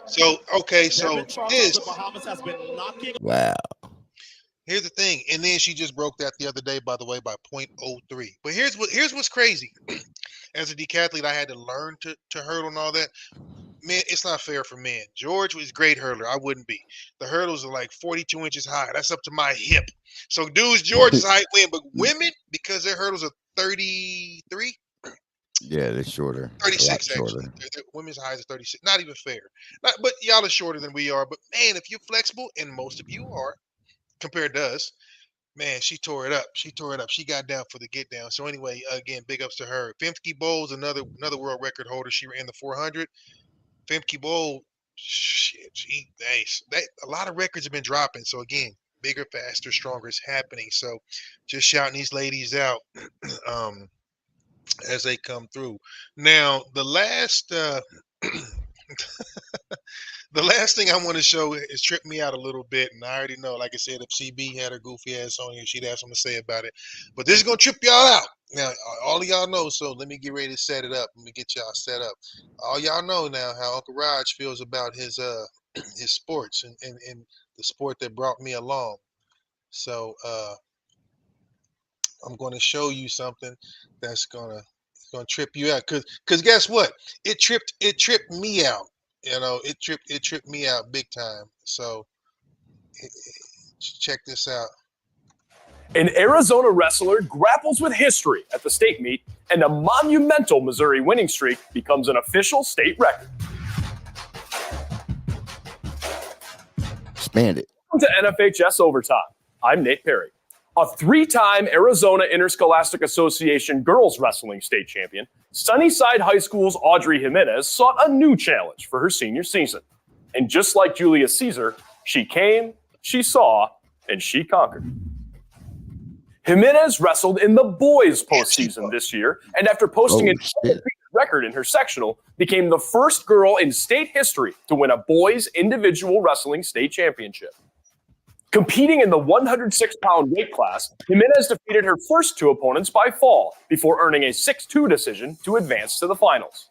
So, okay, so this. Wow. Here's the thing, and then she just broke that the other day, by the way, by 0.03. But here's what's crazy. As a decathlete, I had to learn to hurdle and all that. Man, it's not fair for men. George was a great hurdler. I wouldn't be. The hurdles are like 42 inches high. That's up to my hip. So dudes, George's height win, but women, because their hurdles are 33. Yeah, they're shorter. 36 shorter. actually. Women's height is 36. Not even fair. But y'all are shorter than we are. But man, if you're flexible, and most of you are, compared to us, man, she tore it up. She got down for the get down. So anyway, again, big ups to her. Femke Bowles, another world record holder. She ran the 400. Femke Bowles, shit, a lot of records have been dropping. So again, bigger, faster, stronger is happening. So just shouting these ladies out as they come through. Now, the last the last thing I want to show is trip me out a little bit, and I already know, like I said, if CB had her goofy ass on here, she'd have something to say about it. But this is gonna trip y'all out. Now, all of y'all know, so let me get ready to set it up. Let me get y'all set up. All y'all know now how Uncle Raj feels about his sports and the sport that brought me along. So I'm gonna show you something that's gonna trip you out, cause guess what? It tripped me out. You know, it tripped me out big time. So check this out. An Arizona wrestler grapples with history at the state meet, and a monumental Missouri winning streak becomes an official state record. Expand it. Welcome to NFHS Overtime. I'm Nate Perry. A 3-time Arizona Interscholastic Association girls wrestling state champion, Sunnyside High School's Audrey Jimenez sought a new challenge for her senior season. And just like Julius Caesar, she came, she saw, and she conquered. Jimenez wrestled in the boys postseason this year, and after posting an undefeated record in her sectional, became the first girl in state history to win a boys individual wrestling state championship. Competing in the 106-pound weight class, Jimenez defeated her first 2 opponents by fall before earning a 6-2 decision to advance to the finals.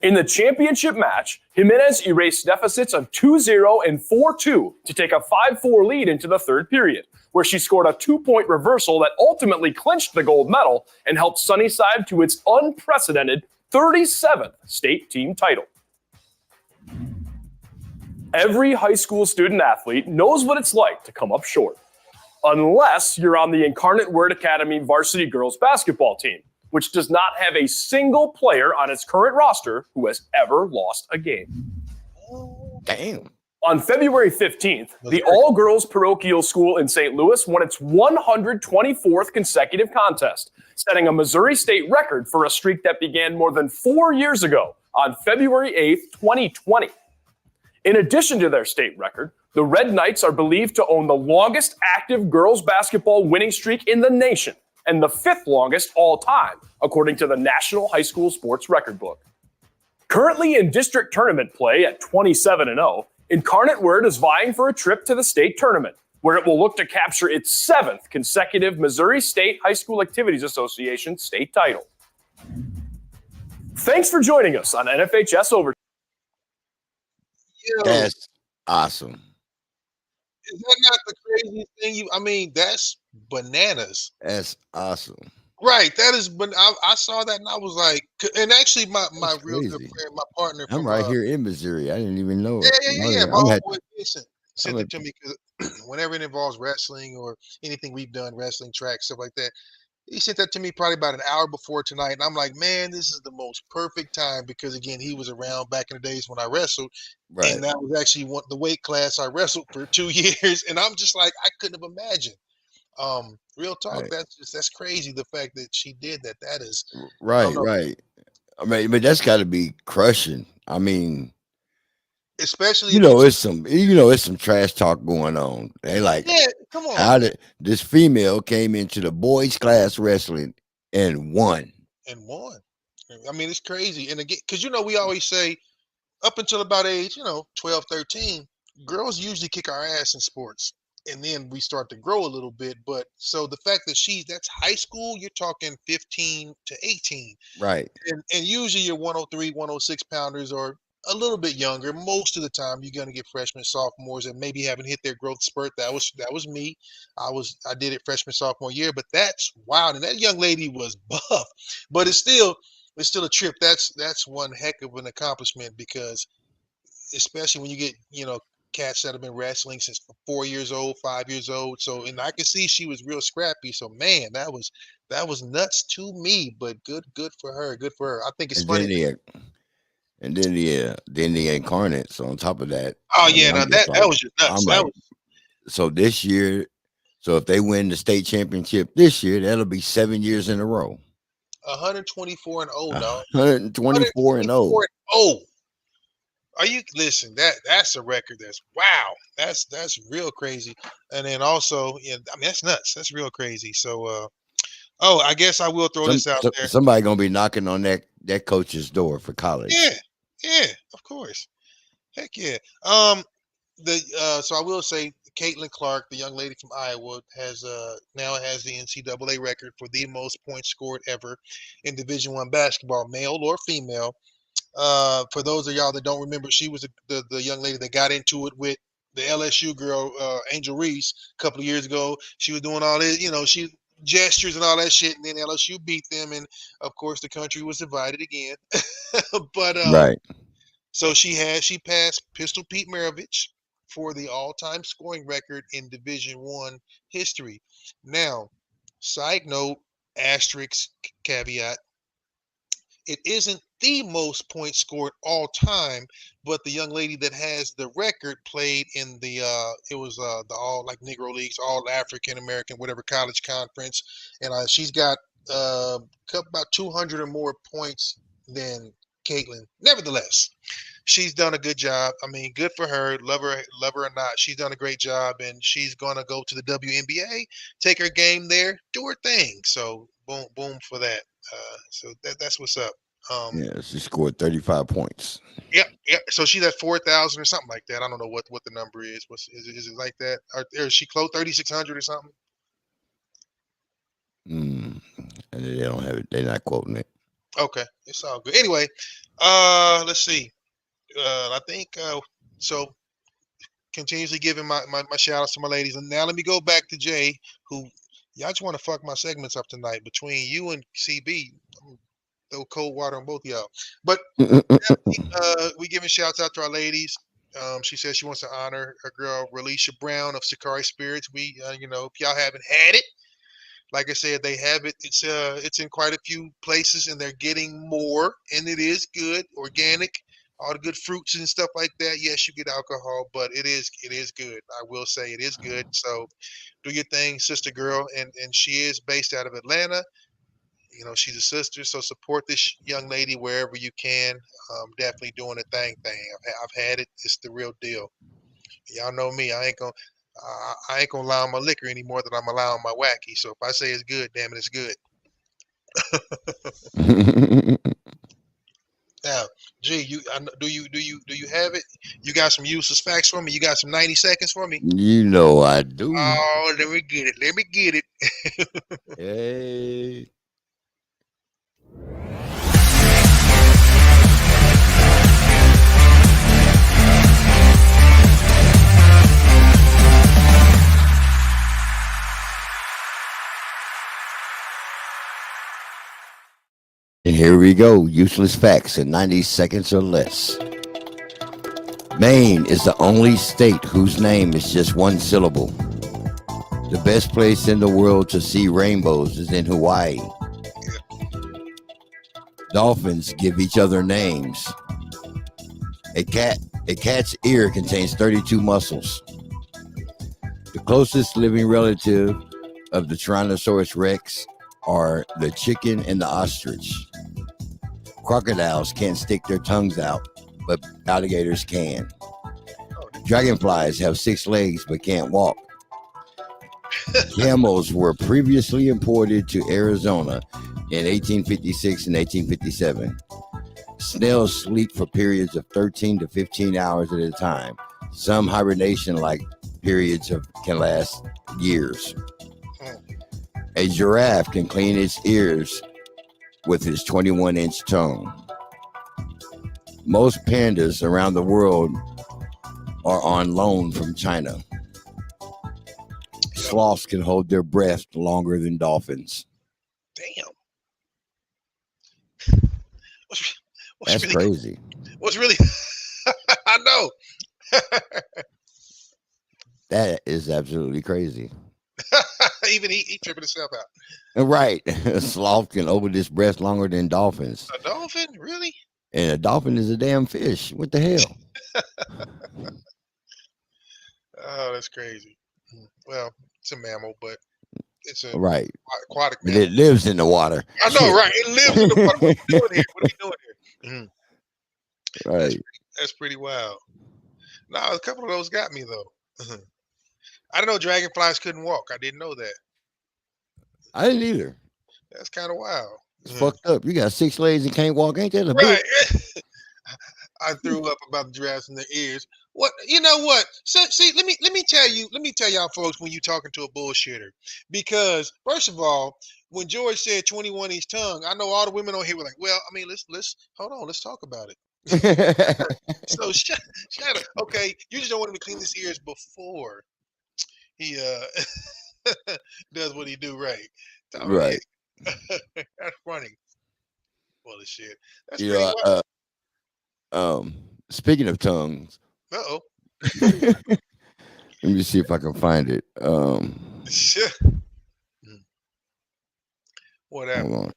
In the championship match, Jimenez erased deficits of 2-0 and 4-2 to take a 5-4 lead into the third period, where she scored a 2-point reversal that ultimately clinched the gold medal and helped Sunnyside to its unprecedented 37th state team title. Every high school student athlete knows what it's like to come up short, unless you're on the Incarnate Word Academy varsity girls basketball team, which does not have a single player on its current roster who has ever lost a game. Damn. On February 15th, the all-girls parochial school in St. Louis won its 124th consecutive contest, setting a Missouri state record for a streak that began more than 4 years ago on February 8th, 2020. In addition to their state record, the Red Knights are believed to own the longest active girls basketball winning streak in the nation and the 5th longest all time, according to the National High School Sports Record Book. Currently in district tournament play at 27-0, Incarnate Word is vying for a trip to the state tournament, where it will look to capture its 7th consecutive Missouri State High School Activities Association state title. Thanks for joining us on NFHS Overtime. That's awesome. Is that not the craziest thing? I mean, that's bananas. That's awesome. Right. That is, but I saw that and I was like, and actually my real good crazy. friend, my partner I'm from right here in Missouri. I didn't even know it. Yeah. My homeboy Vincent sent it to me because whenever it involves wrestling or anything we've done, wrestling, track, stuff like that, he sent that to me probably about an hour before tonight. And I'm like, man, this is the most perfect time because, again, he was around back in the days when I wrestled. Right. And that was actually the weight class I wrestled for 2 years. And I'm just like, I couldn't have imagined. Real talk, Right. that's crazy. The fact that she did that is right. I mean, but that's got to be crushing. I mean, especially it's some trash talk going on. They like, yeah, come on. How did this female came into the boys class wrestling and won? I mean, it's crazy. And again, because we always say up until about age 12, 13, girls usually kick our ass in sports. And then we start to grow a little bit. But so the fact that that's high school, you're talking 15 to 18. Right. And usually your 103, 106 pounders are a little bit younger. Most of the time you're going to get freshmen, sophomores that maybe haven't hit their growth spurt. That was me. I did it freshman, sophomore year, but that's wild. And that young lady was buff, but it's still a trip. That's one heck of an accomplishment because especially when you get, cats that have been wrestling since 4 years old, 5 years old. So, and I can see she was real scrappy. So, man, that was nuts to me. But good for her. Good for her. I think it's funny. Then the Incarnates on top of that. Oh yeah, that was just nuts. So this year, if they win the state championship this year, that'll be 7 years in a row. 124 and 0, dog. 124 and 0. Are you listen? That's a record. Wow. That's real crazy. And then also, I mean, that's nuts. That's real crazy. So, I guess I will throw this out there. Somebody gonna be knocking on that coach's door for college. Yeah, of course. Heck yeah. So I will say, Caitlin Clark, the young lady from Iowa, now has the NCAA record for the most points scored ever in Division I basketball, male or female. For those of y'all that don't remember, she was the young lady that got into it with the LSU girl, Angel Reese, a couple of years ago. She was doing all this, she gestures and all that shit, and then LSU beat them, and of course the country was divided again. But right. So she passed Pistol Pete Maravich for the all-time scoring record in Division I history. Now, side note, asterisk, caveat, it isn't the most points scored all time, but the young lady that has the record played in the all like Negro Leagues, all African American, whatever college conference, and she's got about 200 or more points than Caitlin. Nevertheless, she's done a good job. I mean, good for her. Love her or not, she's done a great job, and she's gonna go to the WNBA, take her game there, do her thing. So boom for that. So that's what's up. She scored 35 points. Yep. So she's at 4,000 or something like that. I don't know what the number is. Is it like that? Or is she close 3,600 or something? And they don't have it. They're not quoting it. Okay, it's all good. Anyway, let's see. I think so. Continuously giving my shout outs to my ladies, and now let me go back to Jay, who y'all just want to fuck my segments up tonight. Between you and CB, throw cold water on both of y'all. But we giving shouts out to our ladies. She says she wants to honor her girl Relisha Brown of Sakari Spirits. We, if y'all haven't had it, like I said, they have it. It's in quite a few places, and they're getting more. And it is good, organic, all the good fruits and stuff like that. Yes, you get alcohol, but it is good. I will say it is good. So do your thing, sister girl. And she is based out of Atlanta. You know, she's a sister, so support this young lady wherever you can. Definitely doing a thing. I've had it. It's the real deal. Y'all know me. I ain't gonna allow my liquor any more than I'm allowing my wacky. So if I say it's good, damn it, it's good. Now, G, do you have it? You got some useless facts for me? You got some 90 seconds for me? You know I do. Oh, let me get it. Let me get it. Hey. And here we go. Useless facts in 90 seconds or less. Maine is the only state whose name is just one syllable. The best place in the world to see rainbows is in Hawaii. Dolphins give each other names. A cat's ear contains 32 muscles. The closest living relative of the Tyrannosaurus Rex are the chicken and the ostrich. Crocodiles can't stick their tongues out, but alligators can. Dragonflies have 6 legs but can't walk. Camels were previously imported to Arizona in 1856 and 1857. Snails sleep for periods of 13 to 15 hours at a time. Some hibernation-like periods can last years. A giraffe can clean its ears with his 21-inch tongue. Most pandas around the world are on loan from China. Sloths can hold their breath longer than dolphins. Damn. That's really, crazy. What's really? I know. That is absolutely crazy. Even he tripping himself out. Right. A sloth can hold its breath longer than dolphins. A dolphin? Really? And a dolphin is a damn fish. What the hell? Oh, that's crazy. Well, it's a mammal, but it's a Right. aquatic But mammal. it lives in the water. I know, Shit. right? It lives in the water. What are we doing here? What are we doing here? Right. That's pretty wild. Nah, a couple of those got me though. I didn't know dragonflies couldn't walk. I didn't know that. I didn't either. That's kind of wild. It's fucked up. You got 6 legs and can't walk. Ain't that a Right. bitch? I threw up about the giraffes in their ears. What? You know what? So, see, let me tell y'all folks when you talking to a bullshitter, because first of all, when George said 21-inch tongue, I know all the women on here were like, well, I mean, let's hold on, let's talk about it. So shut up. Okay, you just don't want him to clean his ears before he does what he do, right? Right. That's funny. Well, shit. That's You pretty know, wild. speaking of tongues, Uh-oh. let me see if I can find it. Whatever. Hold on.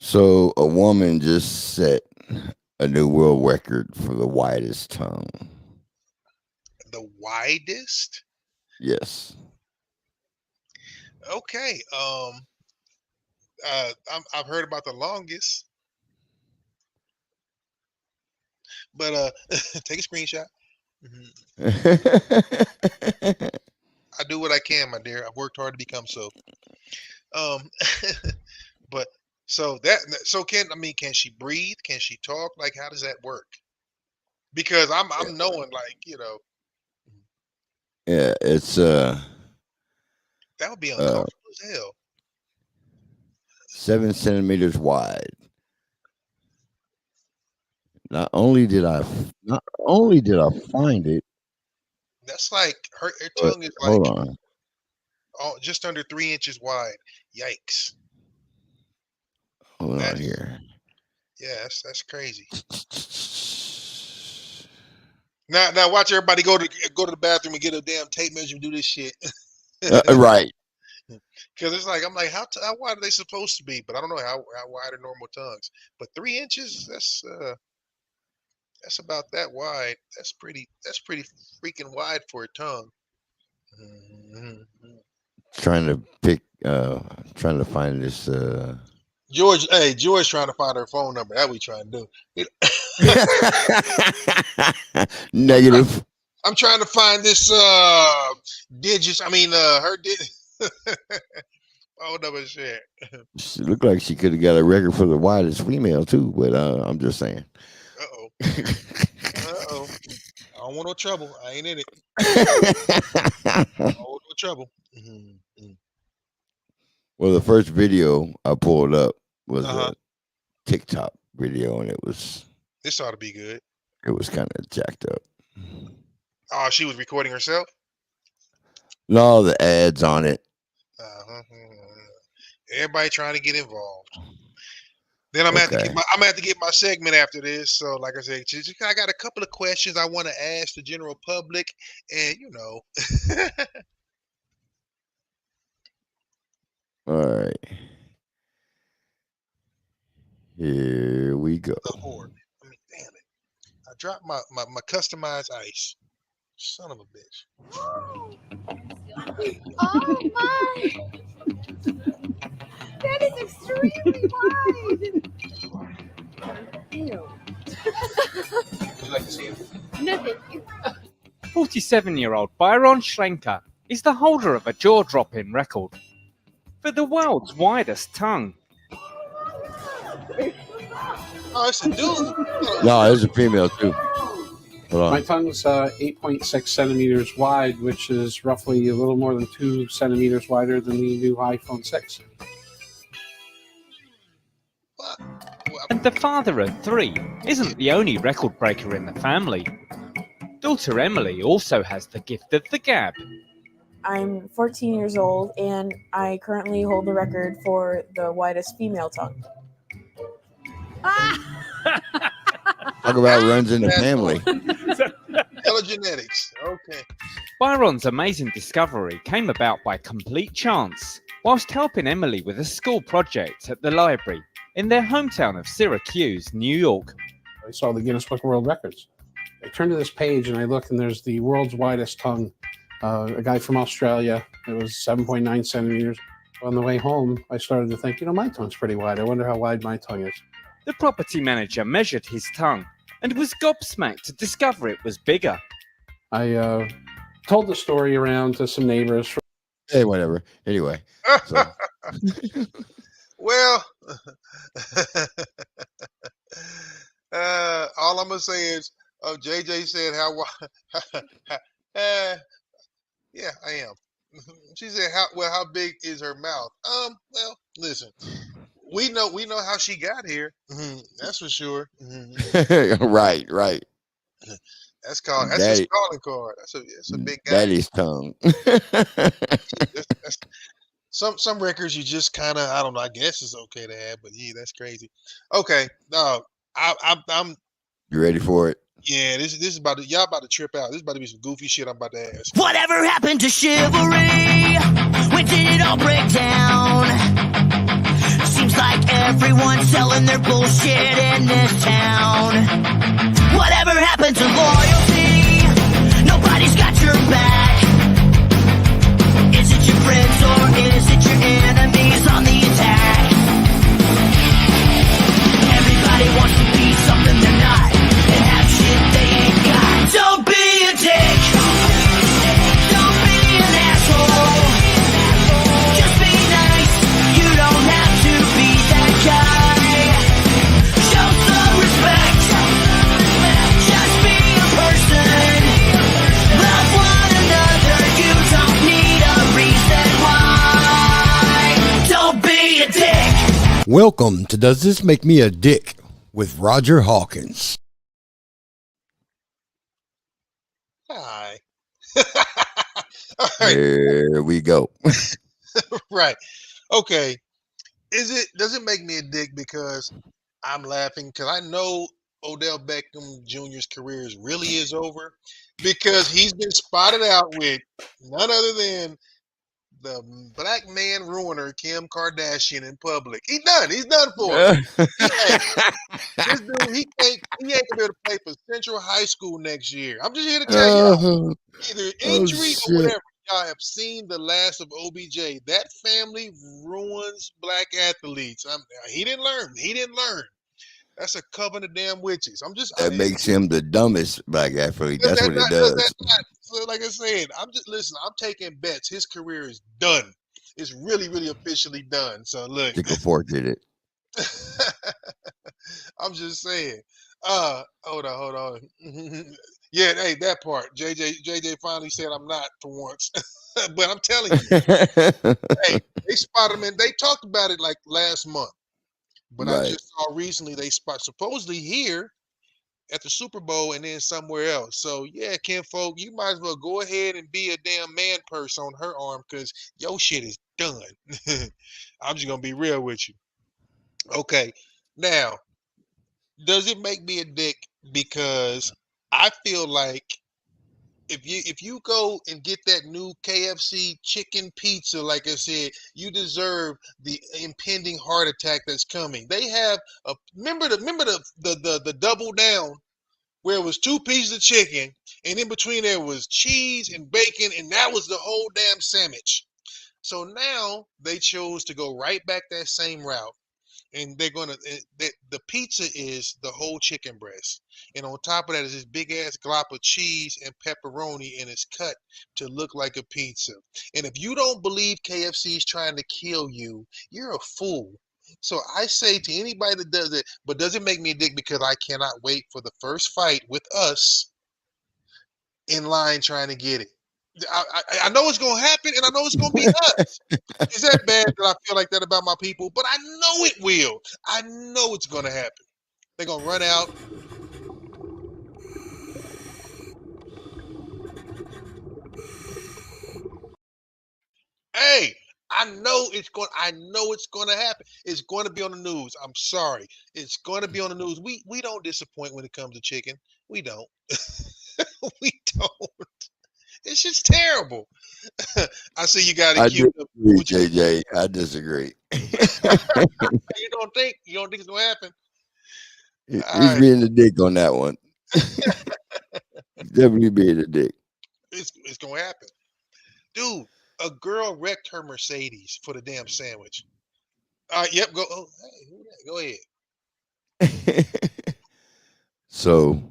So a woman just set a new world record for the widest tongue. The widest? Yes. Okay. I've heard about the longest, but take a screenshot. I do what I can, my dear. I've worked hard to become so. But so can she breathe? Can she talk? Like, how does that work? Because I'm knowing, like, you know. Yeah, it's that would be uncomfortable as hell. 7 centimeters wide. Not only did I find it. That's like her tongue is like hold on. Just under 3 inches wide. Yikes. Hold on here. Yeah, that's crazy. Now watch everybody go to the bathroom and get a damn tape measure and do this shit. Right. Because it's like, I'm like, how wide are they supposed to be? But I don't know how wide are normal tongues. But 3 inches, that's about that wide. That's pretty freaking wide for a tongue. Trying to find this George trying to find her phone number. That we trying to do. Negative. I'm trying to find this digits. I mean, her phone number shit. She looked like she could have got a record for the widest female too, but I'm just saying. Uh-oh. I don't want no trouble. I ain't in it. I don't want no trouble. Mm-hmm. Well, the first video I pulled up was a TikTok video, and this ought to be good. It was kind of jacked up. Oh, she was recording herself? No, the ads on it. Everybody trying to get involved. Then I'm gonna have to get my segment after this. So, like I said, I got a couple of questions I want to ask the general public, and All right. Here we go. Damn it! I dropped my customized ice. Son of a bitch. Oh my! That is extremely wide. Ew. Would you like to see it? No, thank you. 47-year-old Byron Schlenker is the holder of a jaw-dropping record for the world's widest tongue. Oh, it's a dude. No, it's a female too. My tongue's 8.6 centimeters wide, which is roughly a little more than 2 centimeters wider than the new iPhone 6. And the father of 3 isn't the only record breaker in the family. Daughter Emily also has the gift of the gab. I'm 14 years old, and I currently hold the record for the widest female tongue. Talk about runs in the family. Telegenetics. Okay. Byron's amazing discovery came about by complete chance whilst helping Emily with a school project at the library in their hometown of Syracuse, New York. I saw the Guinness Book of World Records. I turned to this page and I looked, and there's the world's widest tongue. A guy from Australia. It was 7.9 centimeters. On the way home, I started to think, my tongue's pretty wide. I wonder how wide my tongue is. The property manager measured his tongue and was gobsmacked to discover it was bigger. I told the story around to some neighbors. Hey, whatever. Anyway. So. Well, all I'm going to say is, JJ said how yeah, I am. She said, how big is her mouth? Well, listen. We know how she got here. That's for sure. Right. That's his calling card. That's a big guy. Daddy's tongue. Some records you just kind of, I don't know. I guess it's okay to have, but yeah, that's crazy. Okay, no, I'm. You ready for it? Yeah, this is about to, y'all about to trip out. This is about to be some goofy shit I'm about to ask. Whatever happened to chivalry? When did it all break down? Seems like everyone's selling their bullshit in this town. Whatever happened to loyalty? Nobody's got your back. Is it your friends or is it your enemies on the attack? Everybody wants to be something they're not and have shit they ain't got. Don't be a dick. Don't be an asshole. Just be nice. You don't have to be that guy. Show some respect. Just be a person. Love one another. You don't need a reason why. Don't be a dick. Welcome to Does This Make Me a Dick with Roger Hawkins. Hi. All right. There we go. Right. Okay. Does it make me a dick because I'm laughing? Because I know Odell Beckham Jr.'s career really is over because he's been spotted out with none other than the black man ruiner Kim Kardashian in public. He's done for it. This dude, he ain't gonna be able to play for Central High School next year. I'm just here to tell y'all, either injury or whatever. y'all have seen the last of OBJ. That family ruins black athletes. He didn't learn. He didn't learn. That's a coven of damn witches. That makes him the dumbest black athlete. That's what it does. So like I said, I'm taking bets. His career is done. It's really, really officially done. So look. Chicken Fork did it. I'm just saying. Hold on. Yeah, hey, that part. JJ finally said I'm not for once. But I'm telling you, hey, they spotted him, and they talked about it like last month. But I just saw recently they supposedly here at the Super Bowl and then somewhere else. So yeah, Kinfolk, you might as well go ahead and be a damn man purse on her arm because your shit is done. I'm just gonna be real with you. Okay, now, does it make me a dick? Because I feel like if you go and get that new KFC chicken pizza, like I said, you deserve the impending heart attack that's coming. They have remember the double down where it was 2 pieces of chicken and in between there was cheese and bacon and that was the whole damn sandwich. So now they chose to go right back that same route. And they're gonna the pizza is the whole chicken breast, and on top of that is this big ass glop of cheese and pepperoni, and it's cut to look like a pizza. And if you don't believe KFC is trying to kill you, you're a fool. So I say to anybody that does it, but does it make me a dick because I cannot wait for the first fight with us in line trying to get it. I know it's gonna happen, and I know it's gonna be us. Is that bad that I feel like that about my people? But I know it will. I know it's gonna happen. They're gonna run out. Hey, I know it's gonna happen. It's gonna be on the news. I'm sorry. It's gonna be on the news. We don't disappoint when it comes to chicken. We don't. We don't. It's just terrible. I see you got I accused of disagree, JJ. I disagree. You don't think it's gonna happen? He's being a dick on that one. Definitely being a dick. It's gonna happen, dude. A girl wrecked her Mercedes for the damn sandwich. Yep. Go. Oh, hey, who that? Go ahead. So.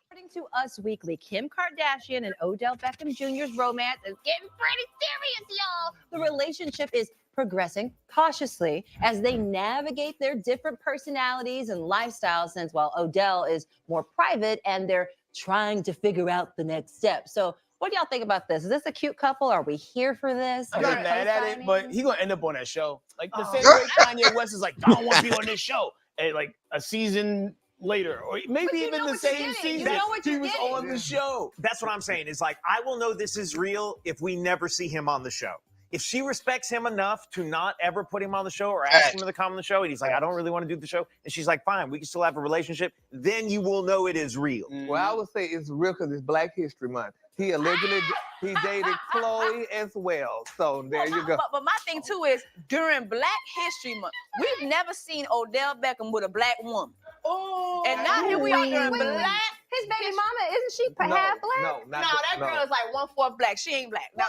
According to Us Weekly, Kim Kardashian and Odell Beckham Jr.'s romance is getting pretty serious, y'all. The relationship is progressing cautiously as they navigate their different personalities and lifestyles, since while Odell is more private and they're trying to figure out the next step. So what do y'all think about this? Is this a cute couple? Are we here for this? I'm not mad at it, but he's gonna end up on that show. Like the same way Kanye West is like, I don't want to be on this show. And like a season later, or maybe even the same season, he was on the show. That's what I'm saying. It's like, I will know this is real if we never see him on the show. If she respects him enough to not ever put him on the show or ask him to come on the show, and he's like, I don't really want to do the show, and she's like, fine, we can still have a relationship, then you will know it is real. Well, I would say it's real because it's Black History Month. He allegedly he dated Chloe as well. So there you go. But my thing too is during Black History Month, we've never seen Odell Beckham with a black woman. Oh, and now here we are during Black. His baby mama, isn't she half black? No, that girl is like 1/4 black. She ain't black. Now,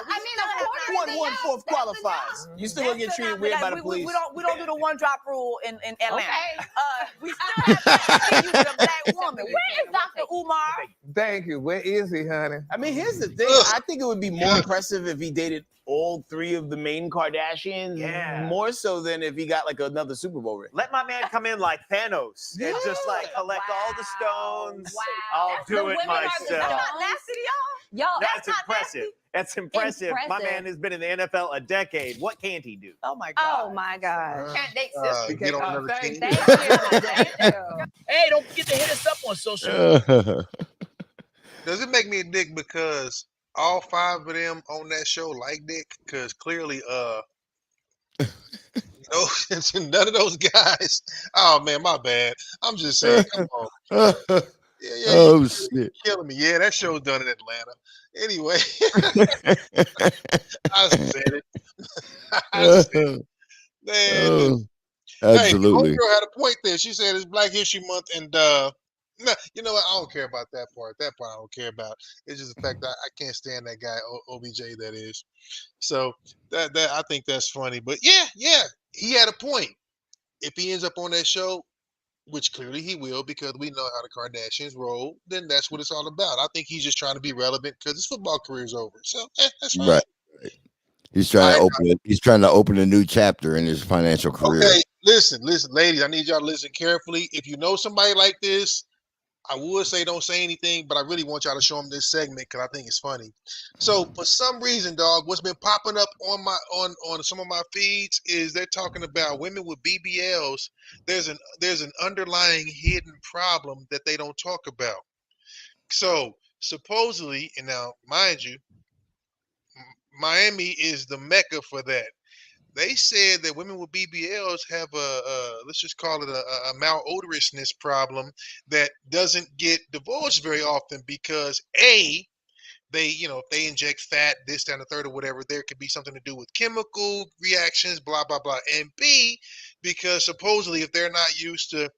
One fourth qualifies. You still gonna get treated weird by the police. We don't do the 1-drop rule in Atlanta. Okay. We still have to see you with a black woman. Where is Dr. Umar? Thank you. Where is he, honey? I mean, here's the thing. I think it would be more impressive if he dated all 3 of the main Kardashians. Yeah. More so than if he got like another Super Bowl ring. Let my man come in like Thanos and just like collect all the stones. Wow. I'll do it myself. That's not nasty, y'all. That's impressive. That's impressive. My man has been in the NFL a decade. What can't he do? Oh my God. Oh my God. Can't date sister. Get on another team. Hey, don't forget to hit us up on social media. Does it make me a dick because all 5 of them on that show like dick? Because clearly, none of those guys. Oh man, my bad. I'm just saying. Come on. Oh shit! Killing me. Yeah, that show's done in Atlanta. Anyway, I said it. Man, absolutely. Hey, the girl had a point there. She said it's Black History Month, and No, you know what? I don't care about that part. That part I don't care about. It's just the fact that I can't stand that guy OBJ. That is. So that I think that's funny. But yeah, he had a point. If he ends up on that show, which clearly he will, because we know how the Kardashians roll, then that's what it's all about. I think he's just trying to be relevant because his football career is over. So that's fine. Right. He's trying to open. He's trying to open a new chapter in his financial career. Okay, listen, ladies. I need y'all to listen carefully. If you know somebody like this, I would say don't say anything, but I really want y'all to show them this segment because I think it's funny. So for some reason, dog, what's been popping up on my on some of my feeds is they're talking about women with BBLs. There's an underlying hidden problem that they don't talk about. So supposedly, and now mind you, Miami is the mecca for that. They said that women with BBLs have let's just call it a malodorousness problem that doesn't get divulged very often because A, they, if they inject fat, this, that, and the third, or whatever, there could be something to do with chemical reactions, blah, blah, blah. And B, because supposedly if they're not used to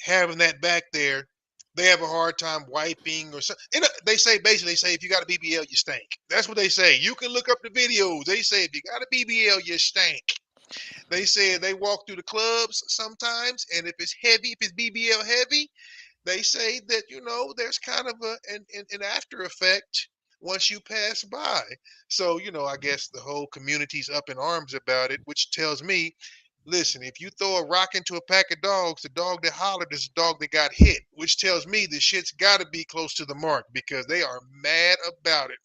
having that back there, they have a hard time wiping or something. They say if you got a BBL, you stink. That's what they say. You can look up the videos. They say if you got a BBL, you stink. They say they walk through the clubs sometimes, and if it's heavy, if it's BBL heavy, they say that there's kind of an after effect once you pass by. So I guess the whole community's up in arms about it, which tells me, listen, if you throw a rock into a pack of dogs, the dog that hollered is the dog that got hit, which tells me the shit's got to be close to the mark because they are mad about it.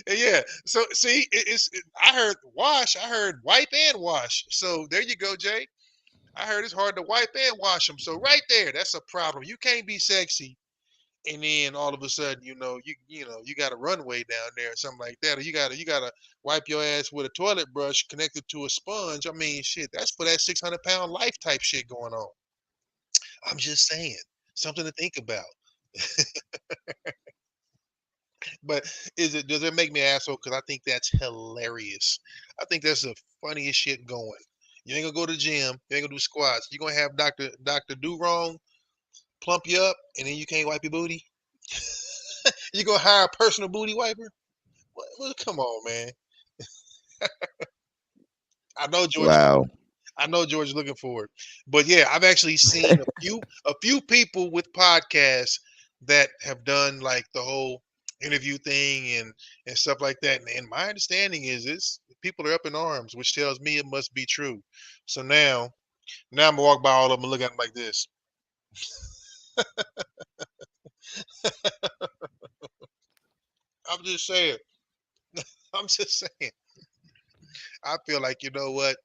Yeah. So see, I heard wash, I heard wipe and wash. So there you go, Jay. I heard it's hard to wipe and wash them. So right there, that's a problem. You can't be sexy and then all of a sudden, you got a runway down there or something like that, or you gotta wipe your ass with a toilet brush connected to a sponge. I mean, shit, that's for that 600-pound life type shit going on. I'm just saying, something to think about. But does it make me an asshole? Because I think that's hilarious. I think that's the funniest shit going. You ain't gonna go to the gym. You ain't gonna do squats. You're gonna have Dr. Do Wrong plump you up, and then you can't wipe your booty. You gonna hire a personal booty wiper? Well, come on, man. I know George. Wow. I know George is looking for it, but yeah, I've actually seen a few people with podcasts that have done like the whole interview thing and stuff like that. And my understanding is people are up in arms, which tells me it must be true. So now I'm gonna walk by all of them and look at them like this. I'm just saying. I'm just saying. I feel like you know what,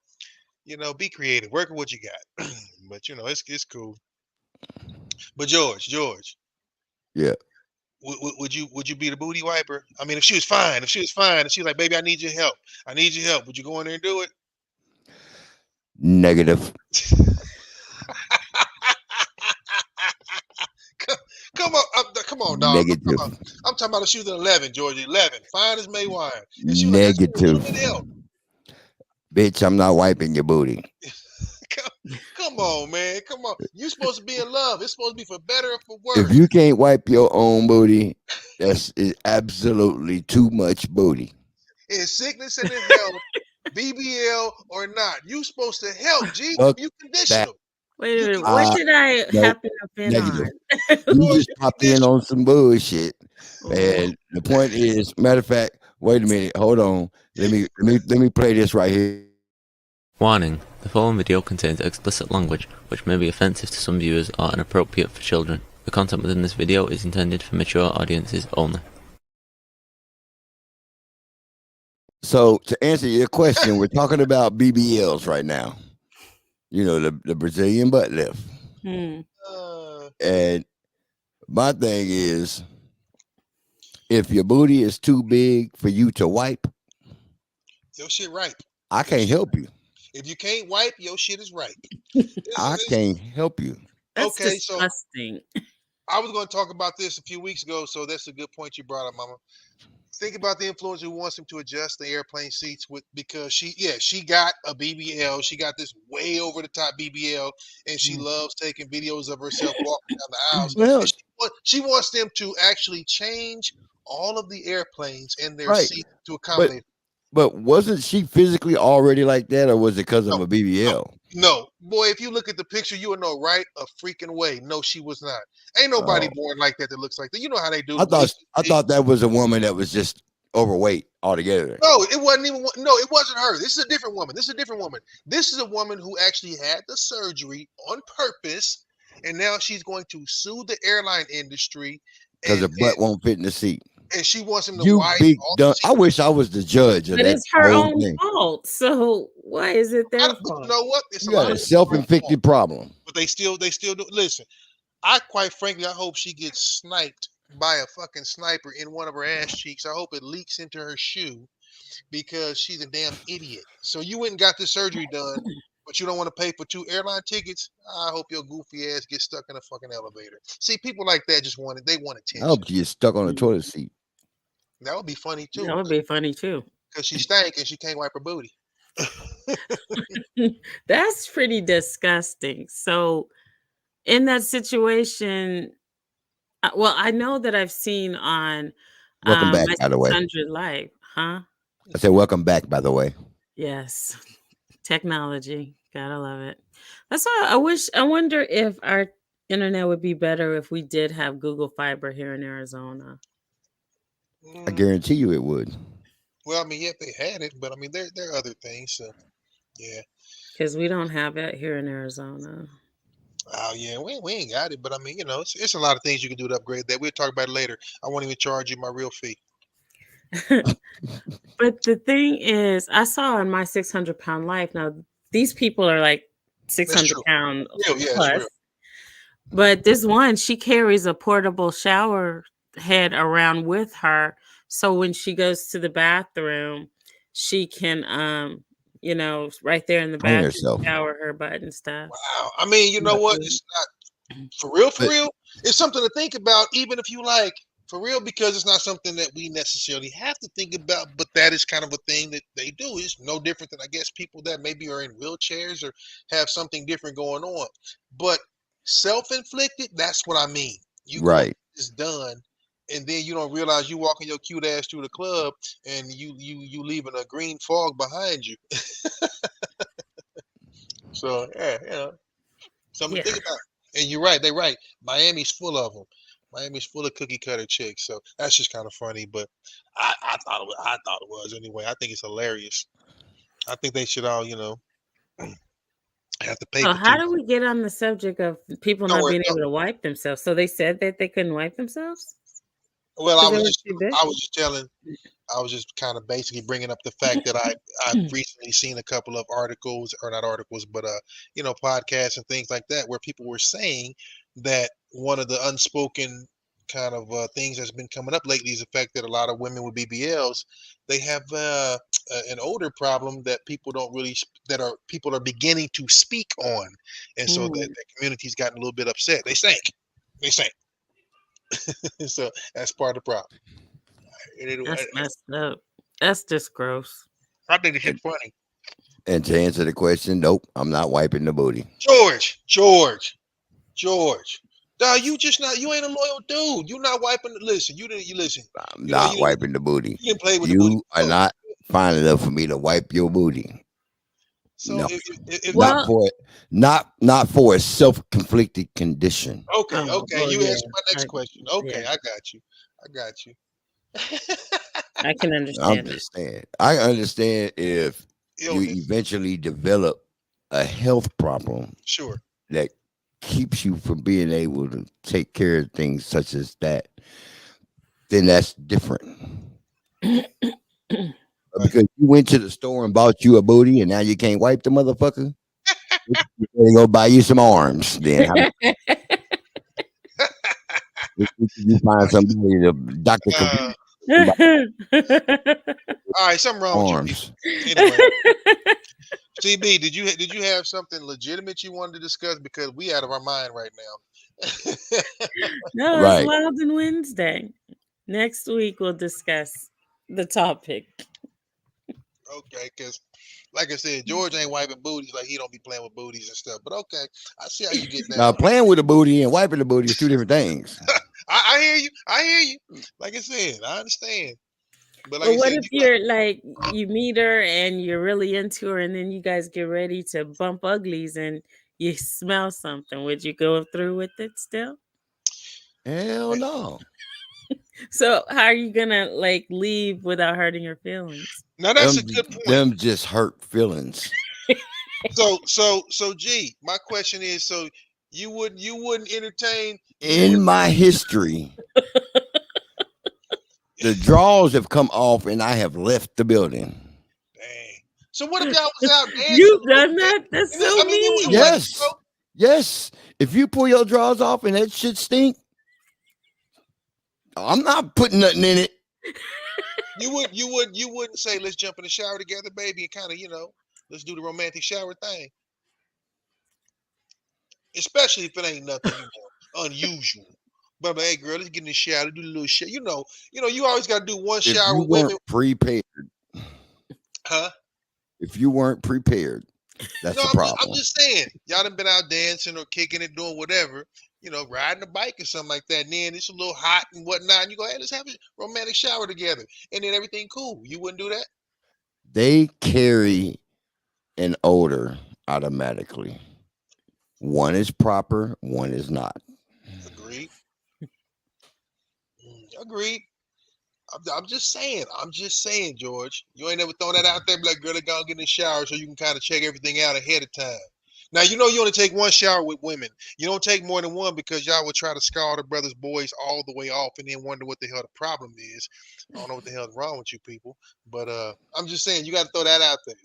be creative, work with what you got. But it's cool. But George, Yeah. would you be the booty wiper? I mean, if she was fine, and she's like, baby, I need your help. Would you go in there and do it? Negative. Come on, dog. Negative. I'm talking about if she was an 11, George. 11, fine as May wine. Negative. Bitch, I'm not wiping your booty. Come on, man. Come on. You're supposed to be in love. It's supposed to be for better or for worse. If you can't wipe your own booty, that's absolutely too much booty. In sickness and in health, BBL or not, you supposed to help. G, you conditional. Wait a minute. What did I happen up in Negative. on? You just popped in on some bullshit. And the point is, matter of fact, wait a minute, hold on. Let me play this right here. Warning, the following video contains explicit language which may be offensive to some viewers or inappropriate for children. The content within this video is intended for mature audiences only. So to answer your question, we're talking about BBLs right now. The Brazilian butt lift. And my thing is, if your booty is too big for you to wipe, your shit ripe. I can't help you. If you can't wipe, your shit is ripe. I can't help you. That's disgusting. I was going to talk about this a few weeks ago, so that's a good point you brought up, Mama. Think about the influencer who wants him to adjust the airplane seats because she got a BBL. She got this way over the top BBL, and she loves taking videos of herself walking down the aisles. Well, She wants them to actually change all of the airplanes in their right. seats to accommodate. But wasn't she physically already like that, or was it because of a BBL? No, boy, if you look at the picture, you will know right a freaking way. No, she was not. Ain't nobody born like that looks like that. You know how they do. I thought that was a woman that was just overweight altogether. No, it wasn't even. No, it wasn't her. This is a different woman. This is a woman who actually had the surgery on purpose, and now she's going to sue the airline industry Because her butt won't fit in the seat. and she wants him to You widen big all dumb. the seats. I wish I was the judge of But that it's her whole own thing. fault. So why is it their fault? You know what? It's You a lot got a of self-inflicted problem. but they still do. Listen, I quite frankly, I hope she gets sniped by a fucking sniper in one of her ass cheeks. I hope it leaks into her shoe because she's a damn idiot. So you went and got this surgery done, but you don't want to pay for 2 airline tickets. I hope your goofy ass gets stuck in a fucking elevator. See, people like that just want it. They want I attention. hope you get stuck on the toilet seat. That would be funny too. That would be funny too. Because she stank and she can't wipe her booty. That's pretty disgusting. So, in that situation, well, I know that I've seen on Welcome back, my by the way. 600 Live, huh? I said, welcome back, by the way. Yes, technology, gotta love it. That's why I wonder if our internet would be better if we did have Google Fiber here in Arizona. I guarantee you it would. Well, I mean, yeah, they had it, but I mean, there are other things. So, yeah. Because we don't have it here in Arizona. Oh yeah, we ain't got it, but I mean, it's a lot of things you can do to upgrade that. We'll talk about it later. I won't even charge you my real fee. But the thing is, I saw on my 600-pound life. Now these people are like 600 pounds plus. Real. But this one, she carries a portable shower head around with her, so when she goes to the bathroom, she can right there in the Clean bathroom herself. shower her butt and stuff. Wow. I mean, you know what? It's not for real. It's something to think about, even if you like for real, because it's not something that we necessarily have to think about. But that is kind of a thing that they do. It's no different than, I guess, people that maybe are in wheelchairs or have something different going on. But self-inflicted, that's what I mean. You Right. It's done. And then you don't realize you walking your cute ass through the club and you leaving a green fog behind you. So yeah, something to think about. And you're right, they're right. Miami's full of them. Miami's full of cookie cutter chicks. So that's just kind of funny. But I thought it was anyway. I think it's hilarious. I think they should all, have to pay. So for how two. do we get on the subject of people Don't not worry, being able to wipe themselves? So they said that they couldn't wipe themselves? Well, I Because they was just kind of basically bringing up the fact that I've recently seen a couple of articles, or not articles, but podcasts and things like that, where people were saying that one of the unspoken kind of things that's been coming up lately is the fact that a lot of women with BBLs, they have an older problem that people don't really people are beginning to speak on, and so that the community's gotten a little bit upset. They sank. So that's part of the problem. That's messed up. That's just gross. I think it's funny. And to answer the question, nope, I'm not wiping the booty. George. Dog, you ain't a loyal dude. You not wiping. Listen. I'm not wiping the booty. You didn't play with the booty. You are not fine enough for me to wipe your booty. So no, if not for a self-conflicted condition. Okay. You answered my next question. Okay, yeah. I got you. I can understand. I'm just saying. I understand if you eventually develop a health problem. Sure. That keeps you from being able to take care of things such as that, then that's different. Because you went to the store and bought you a booty and now you can't wipe the motherfucker, you go buy you some arms. Then you find somebody, the doctor. All right, something wrong arms. With you. Anyway, CB, did you have something legitimate you wanted to discuss? Because we out of our mind right now. No, it's Right. Wild and Wednesday. Next week we'll discuss the topic. Okay, because like I said, George ain't wiping booties like he don't be playing with booties and stuff. But okay, I see how you get Now, down. playing with the booty and wiping the booty is two different things. I hear you. I hear you. Like I said, I understand. But like But I what said, if you're like you meet her and you're really into her, and then you guys get ready to bump uglies and you smell something? Would you go through with it still? Hell no. So how are you gonna like leave without hurting her feelings? now that's a good point. Them just hurt feelings. So G, my question is, so you wouldn't entertain In my history, the draws have come off and I have left the building. So what if y'all was out dancing? You've done that? That's so it mean. was Yes. like, Yes. If you pull your drawers off and that shit stink, I'm not putting nothing in it. you wouldn't say let's jump in the shower together, baby, and kind of let's do the romantic shower thing. Especially if it ain't nothing unusual. But hey, girl, let's get in the shower, do a little shower. You always got to do one If shower you with women. weren't prepared, Huh? if you weren't prepared, that's the problem. I'm just saying, y'all done been out dancing or kicking it, doing whatever, riding a bike or something like that. And then it's a little hot and whatnot. And you go, hey, let's have a romantic shower together. And then everything cool. You wouldn't do that? They carry an odor automatically. One is proper, one is not. Agreed. Agreed. I'm just saying, George. You ain't never thrown that out there, be like, girl, go get in the shower so you can kind of check everything out ahead of time. Now, you only take one shower with women. You don't take more than one because y'all would try to scar the brothers' boys all the way off and then wonder what the hell the problem is. I don't know what the hell is wrong with you people. But I'm just saying, you got to throw that out there.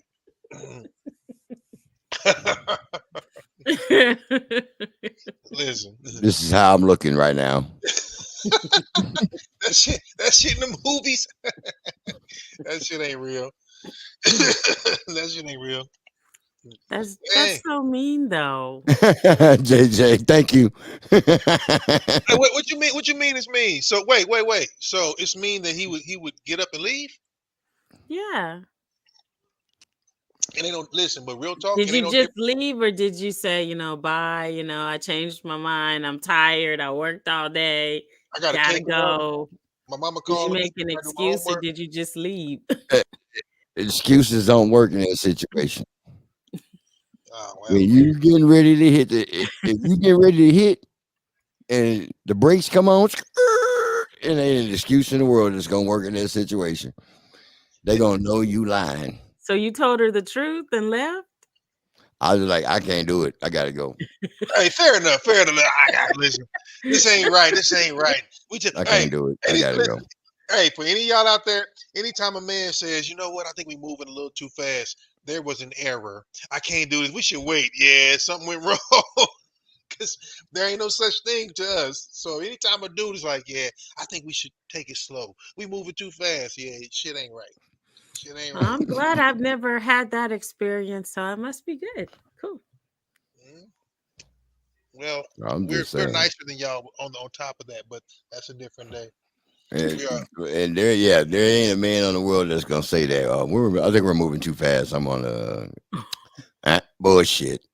Listen. This is how I'm looking right now. That shit in the movies. That shit ain't real. That shit ain't real. That's so mean, though. JJ, thank you. Hey, what you mean? What you mean it's mean? So wait. So it's mean that he would get up and leave? Yeah. And they don't listen, but real talk. Did you just leave, or did you say, bye? I changed my mind. I'm tired. I worked all day. I gotta go. My mama Did called you me. make an excuse, or did you just leave? Excuses don't work in that situation. Oh, well, when you getting ready to hit if you get ready to hit and the brakes come on, and ain't an excuse in the world that's gonna work in that situation. They're gonna know you lying. So you told her the truth and left? I was like, I can't do it. I gotta go. Hey, fair enough. I gotta listen. This ain't right. We just I can't do it. I gotta go. Hey, for any of y'all out there, anytime a man says, you know what, I think we moving a little too fast, there was an error. I can't do this. We should wait. Yeah, something went wrong. Because there ain't no such thing to us. So anytime a dude is like, yeah, I think we should take it slow. We moving too fast. Yeah, shit ain't right. I'm glad I've never had that experience, so it must be good. Cool. Well, we're nicer than y'all on top of that, but that's a different day. And there ain't a man on the world that's gonna say that. I think we're moving too fast. I'm on bullshit.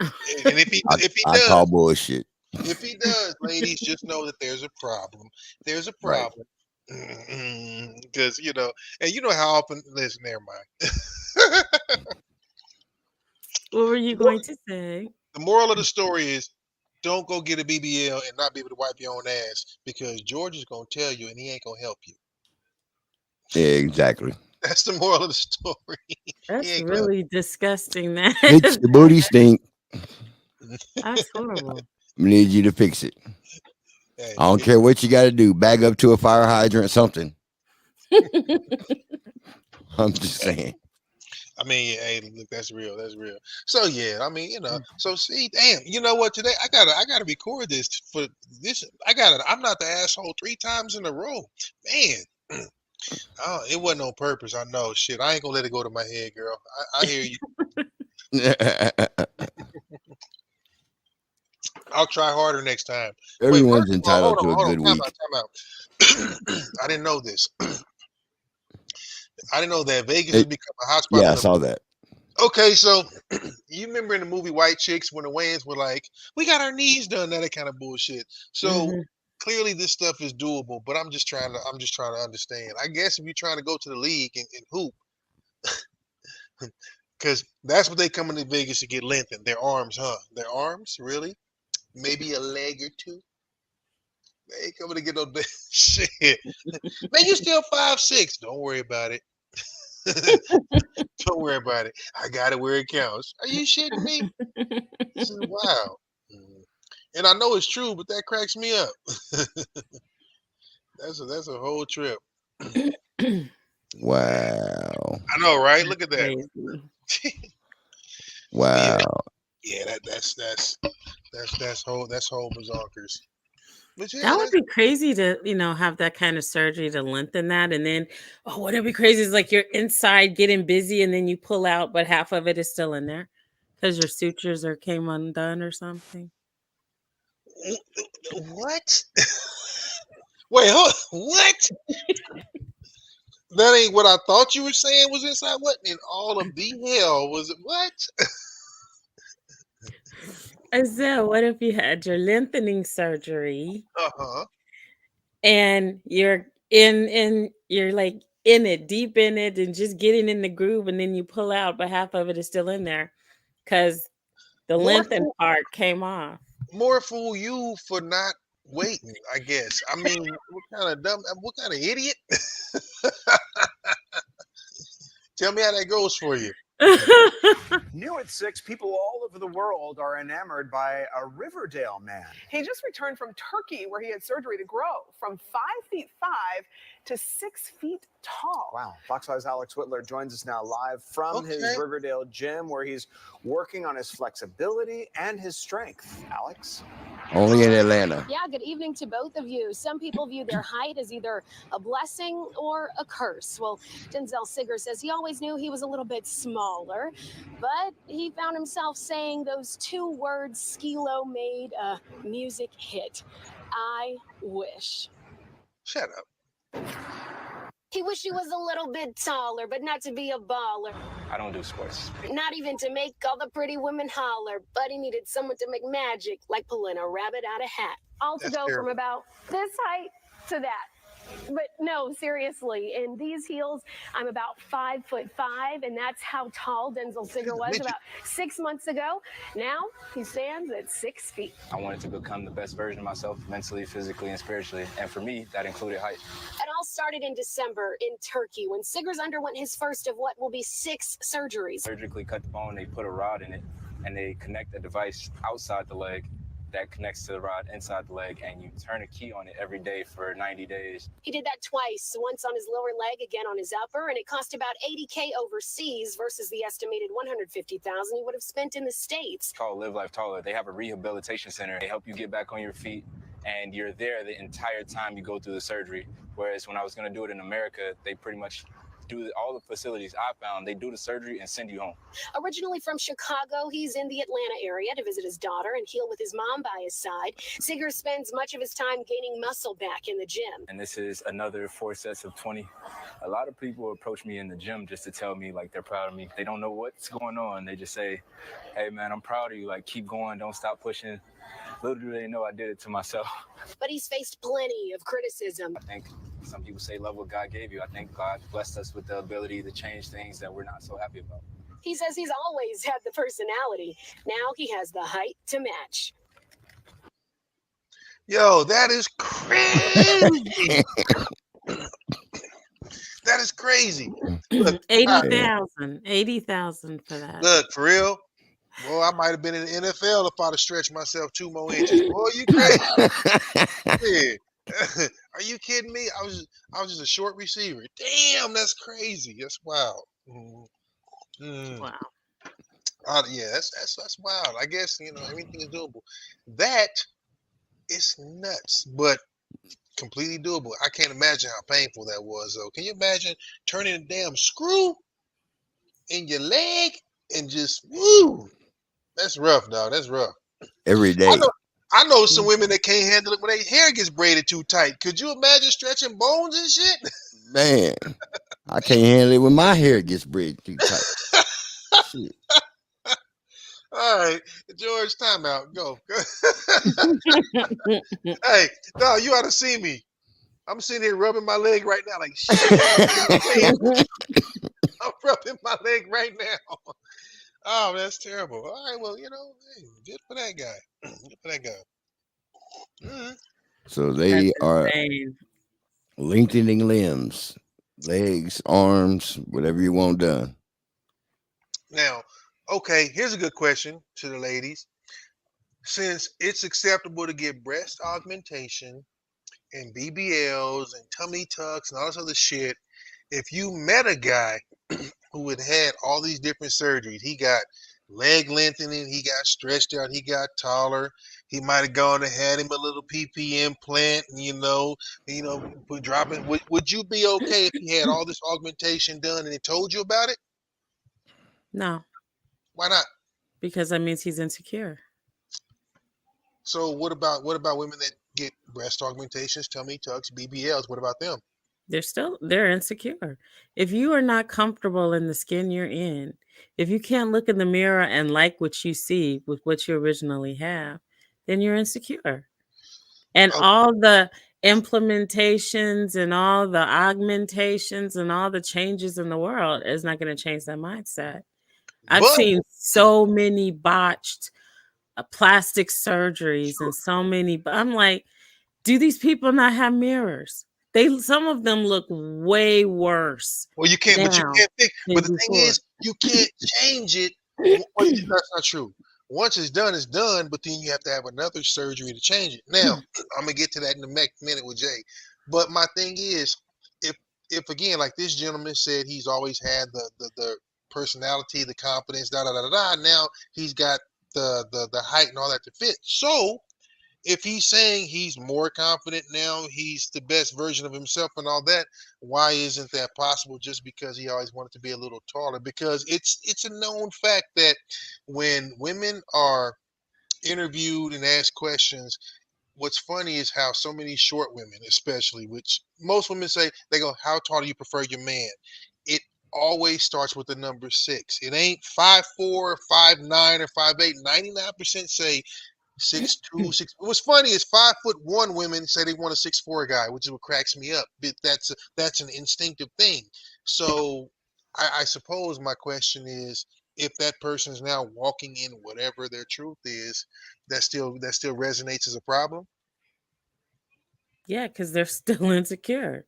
And if he does, I call bullshit. If he does, ladies, just know that there's a problem. There's a problem. Because and you know how often. Listen, never mind. What were you going to say? The moral of the story is, don't go get a BBL and not be able to wipe your own ass, because George is gonna tell you and he ain't gonna help you. Yeah, exactly. That's the moral of the story. That's really disgusting. That Fix the booty stink. That's horrible. I need you to fix it. I don't care what you got to do. Bag up to a fire hydrant, something. I'm just saying. I mean, hey, look, that's real. That's real. So yeah, I mean, so see, damn, you know what? Today I gotta record this for this. I'm not the asshole 3 times in a row, man. It wasn't on purpose. I know. Shit, I ain't gonna let it go to my head, girl. I hear you. I'll try harder next time. Everyone's First of all, entitled to a good time week. out. I didn't know this. I didn't know that Vegas has become a hotspot. Yeah, I saw that. Okay, so you remember in the movie White Chicks when the Wayans were like, "We got our knees done," that kind of bullshit. So clearly, this stuff is doable. But I'm just trying to understand. I guess if you're trying to go to the league and hoop, because that's what they come into Vegas to get lengthened. Their arms, huh? Their arms, really? Maybe a leg or two. They ain't coming to get no damn shit. Man, you still 5'6". Don't worry about it. Don't worry about it. I got it where it counts. Are you shitting me? This is wild. And I know it's true, but that cracks me up. That's a whole trip. Wow. I know, right? Look at that. Wow. Yeah, that's whole bazonkers. But yeah, That would be crazy to, have that kind of surgery to lengthen that. And then, what would be crazy is like you're inside getting busy and then you pull out, but half of it is still in there because your sutures came undone or something. What? Wait, what? That ain't what I thought you were saying was inside. What in all of the hell was it? What? I said, what if you had your lengthening surgery Uh-huh. and you're you're like in it, deep in it, and just getting in the groove, and then you pull out, but half of it is still in there because the lengthened part came off. More fool you for not waiting, I guess. I mean, what kind of idiot? Tell me how that goes for you. New at 6, people all over the world are enamored by a Riverdale man. He just returned from Turkey where he had surgery to grow from 5'5" to 6 feet tall. Wow. Fox 5's Alex Whitler joins us now live from his Riverdale gym where he's working on his flexibility and his strength. Alex? Only in Atlanta. Yeah, good evening to both of you. Some people view their height as either a blessing or a curse. Well, Denzel Sigger says he always knew he was a little bit smaller, but he found himself saying those 2 words Skee-Lo made a music hit. I wish. Shut up. He wished he was a little bit taller, but not to be a baller. I don't do sports. Not even to make all the pretty women holler, but he needed someone to make magic, like pulling a rabbit out of a hat. All to go from about this height to that. But no, seriously, in these heels, I'm about 5'5", and that's how tall Denzel Sigger was about 6 months ago. Now he stands at 6 feet. I wanted to become the best version of myself, mentally, physically, and spiritually. And for me, that included height. It all started in December in Turkey when Siggers underwent his first of what will be 6 surgeries. Surgically cut the bone, they put a rod in it, and they connect a device outside the leg that connects to the rod inside the leg, and you turn a key on it every day for 90 days. He did that twice, once on his lower leg, again on his upper, and it cost about $80K overseas versus the estimated $150,000 he would have spent in the States. It's called Live Life Taller. They have a rehabilitation center. They help you get back on your feet, and you're there the entire time you go through the surgery. Whereas when I was going to do it in America, they pretty much do all the facilities I found. They do the surgery and send you home. Originally from Chicago, he's in the Atlanta area to visit his daughter and heal with his mom by his side. Sigger spends much of his time gaining muscle back in the gym. And this is another 4 sets of 20. A lot of people approach me in the gym just to tell me like they're proud of me. They don't know what's going on. They just say, hey man, I'm proud of you. Like keep going, don't stop pushing. Little do they know I did it to myself. But he's faced plenty of criticism. I think some people say love what God gave you. I think God blessed us with the ability to change things that we're not so happy about. He says he's always had the personality. Now he has the height to match. Yo, that is crazy. That is crazy. Look, 80,000 for that. Look, for real. Well, I might have been in the NFL if I'd have stretched myself 2 more inches. Boy, you crazy. Yeah. Are you kidding me? I was just a short receiver. Damn, that's crazy. That's wild. Wow. Yeah, that's wild. I guess everything is doable. That is nuts, but completely doable. I can't imagine how painful that was, though. Can you imagine turning a damn screw in your leg and just woo? That's rough, dog. That's rough. Every day. I know some women that can't handle it when their hair gets braided too tight. Could you imagine stretching bones and shit? Man, I can't handle it when my hair gets braided too tight. Shit. All right, George, time out. Go. Hey, no, you ought to see me. I'm sitting here rubbing my leg right now, like shit. I'm rubbing my leg right now. Oh, that's terrible. All right, well, hey, good for that guy. Good for that guy. Mm-hmm. So they are insane. lengthening limbs, legs, arms, whatever you want done. Now, okay, here's a good question to the ladies. Since it's acceptable to get breast augmentation and BBLs and tummy tucks and all this other shit, if you met a guy who had all these different surgeries, he got leg lengthening, he got stretched out, he got taller, he might have gone and had him a little PP implant, dropping. Would you be okay if he had all this augmentation done and he told you about it? No. Why not? Because that means he's insecure. So what about women that get breast augmentations, tummy tucks, BBLs? What about them? They're insecure. If you are not comfortable in the skin you're in, if you can't look in the mirror and like what you see with what you originally have, then you're insecure. And all the implementations and all the augmentations and all the changes in the world is not going to change that mindset. I've seen so many botched plastic surgeries and so many. I'm like, do these people not have mirrors? Some of them look way worse. Well, you can't, but you can't think. But the thing is, you can't change it. That's not true. Once it's done. But then you have to have another surgery to change it. Now, I'm gonna get to that in a minute with Jay. But my thing is, if again, like this gentleman said, he's always had the personality, the confidence, da da da da da. Now he's got the height and all that to fit. So if he's saying he's more confident now, he's the best version of himself and all that, why isn't that possible just because he always wanted to be a little taller? Because it's a known fact that when women are interviewed and asked questions, what's funny is how so many short women, especially, which most women say, they go, how tall do you prefer your man? It always starts with the number 6. It ain't 5'4", 5'9", or 5'8". 99% say 6'2", 6. What's funny is 5'1" women say they want a 6'4" guy, which is what cracks me up. But that's an instinctive thing. So I suppose my question is, if that person is now walking in whatever their truth is, that still resonates as a problem. Yeah, because they're still insecure.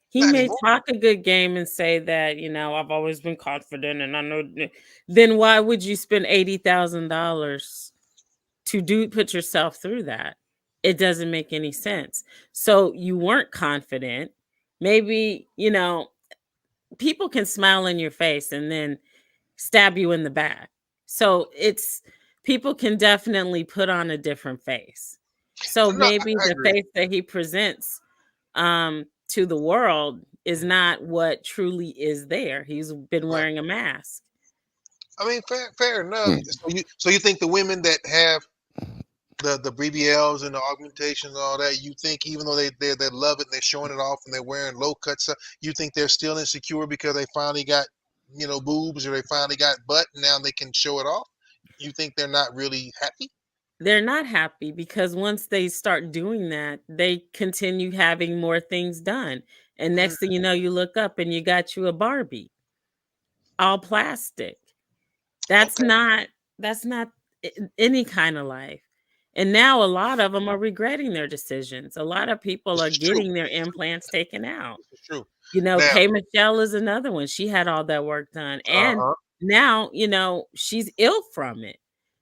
He may talk a good game and say that, I've always been confident and I know. Then why would you spend $80,000 to put yourself through that? It doesn't make any sense. So you weren't confident. Maybe, people can smile in your face and then stab you in the back. So people can definitely put on a different face. So maybe the face that he presents to the world is not what truly is there. He's been wearing a mask. I mean, fair enough. So you think the women that have the BBLs and the augmentations and all that, you think even though they love it and they're showing it off and they're wearing low cut stuff, you think they're still insecure because they finally got boobs or they finally got butt and now they can show it off? You think they're not really happy? They're not happy because once they start doing that, they continue having more things done. And next thing you know, you look up and you got you a Barbie, all plastic. That's not any kind of life. And now a lot of them are regretting their decisions. A lot of people are getting their implants taken out. It's true. Kay Michelle is another one. She had all that work done. And now, she's ill from it.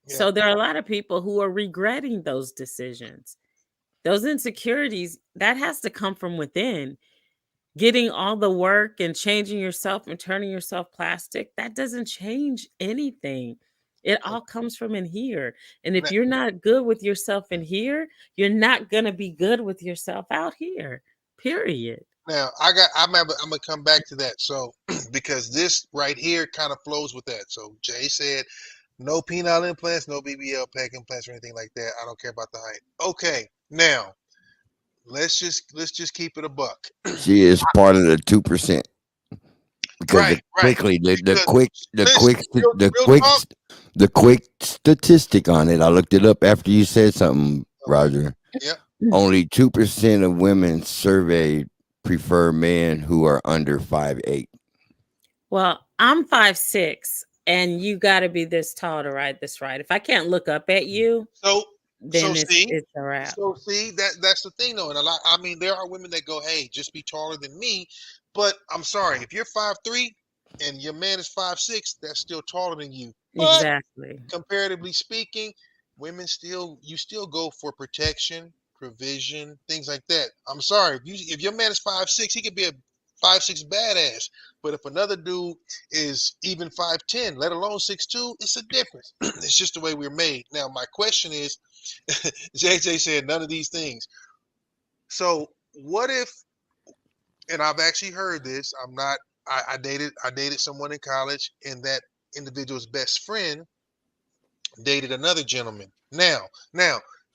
Yeah. So there are a lot of people who are regretting those decisions. Those insecurities, that has to come from within. Getting all the work and changing yourself and turning yourself plastic, that doesn't change anything. It all comes from in here. And if you're not good with yourself in here, you're not going to be good with yourself out here, period. Now, I'm gonna come back to that. So, because this right here kind of flows with that. So, Jay said, No penile implants, no BBL peg implants or anything like that. I don't care about the height. Okay, now let's just keep it a buck. She is part of the 2%. Because the quick statistic on it, I looked it up after you said something, Roger. Yeah. Only 2% of women surveyed prefer men who are under 5'8". Well, I'm 5'6", and you got to be this tall to ride this ride. If I can't look up at you, then it's a wrap. So see, that's the thing though, and I mean, there are women that go, "Hey, just be taller than me," but I'm sorry, if you're 5'3" and your man is 5'6", that's still taller than you. But Exactly. comparatively speaking, women you still go for protection, provision, things like that. I'm sorry, if your man is 5'6", he could be a 5'6" badass. But if another dude is even 5'10", let alone 6'2", it's a difference. It's just the way we're made. Now, my question is, JJ said none of these things. So what if, and I've actually heard this, I dated someone in college, and that individual's best friend dated another gentleman. Now,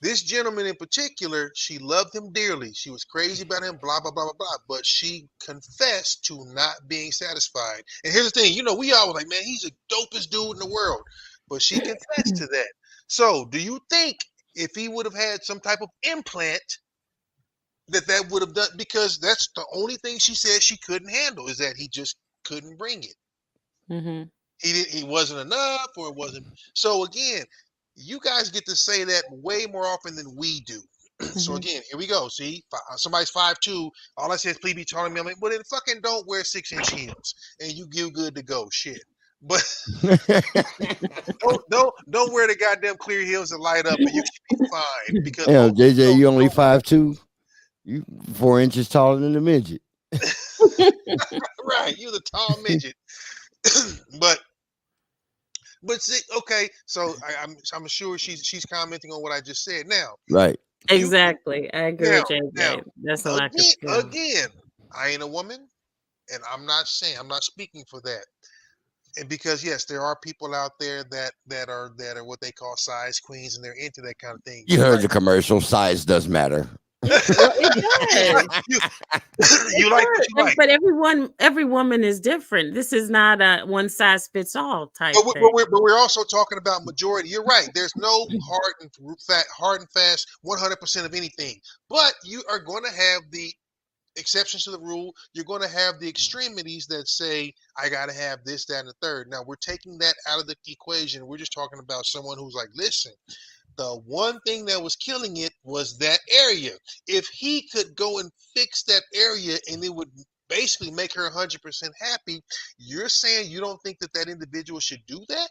this gentleman in particular, she loved him dearly. She was crazy about him, blah, blah, blah, blah, blah. But she confessed to not being satisfied. And here's the thing, we all like, man, he's the dopest dude in the world. But she confessed to that. So do you think if he would have had some type of implant that would have done, because that's the only thing she said she couldn't handle, is that he just couldn't bring it. Mm-hmm. He wasn't enough, or it wasn't. So again, you guys get to say that way more often than we do. So again, here we go. See, somebody's 5'2", all I say is please be taller than me. I'm like, well, then fucking don't wear 6-inch heels, and you good to go. Shit. But don't wear the goddamn clear heels that light up, and you should be fine. Because JJ, you only 5'2". You 4 inches taller than a midget. Right, you're the tall midget. But see, okay, so I'm sure she's commenting on what I just said. Now, right? Exactly, I agree with JJ. Now, that's a lack of skill. Again, I ain't a woman, and I'm not speaking for that. And because yes, there are people out there that are what they call size queens, and they're into that kind of thing. You heard the commercial. Size does matter. It does. You like what you like. But every woman is different. This is not a one size fits all type But thing. we're also talking about majority. You're right. There's no hard and fast 100% of anything. But you are going to have the exceptions to the rule. You're going to have the extremities that say, I got to have this, that, and the third. Now, we're taking that out of the equation. We're just talking about someone who's like, listen, the one thing that was killing it was that area. If he could go and fix that area and it would basically make her 100% happy, you're saying you don't think that individual should do that?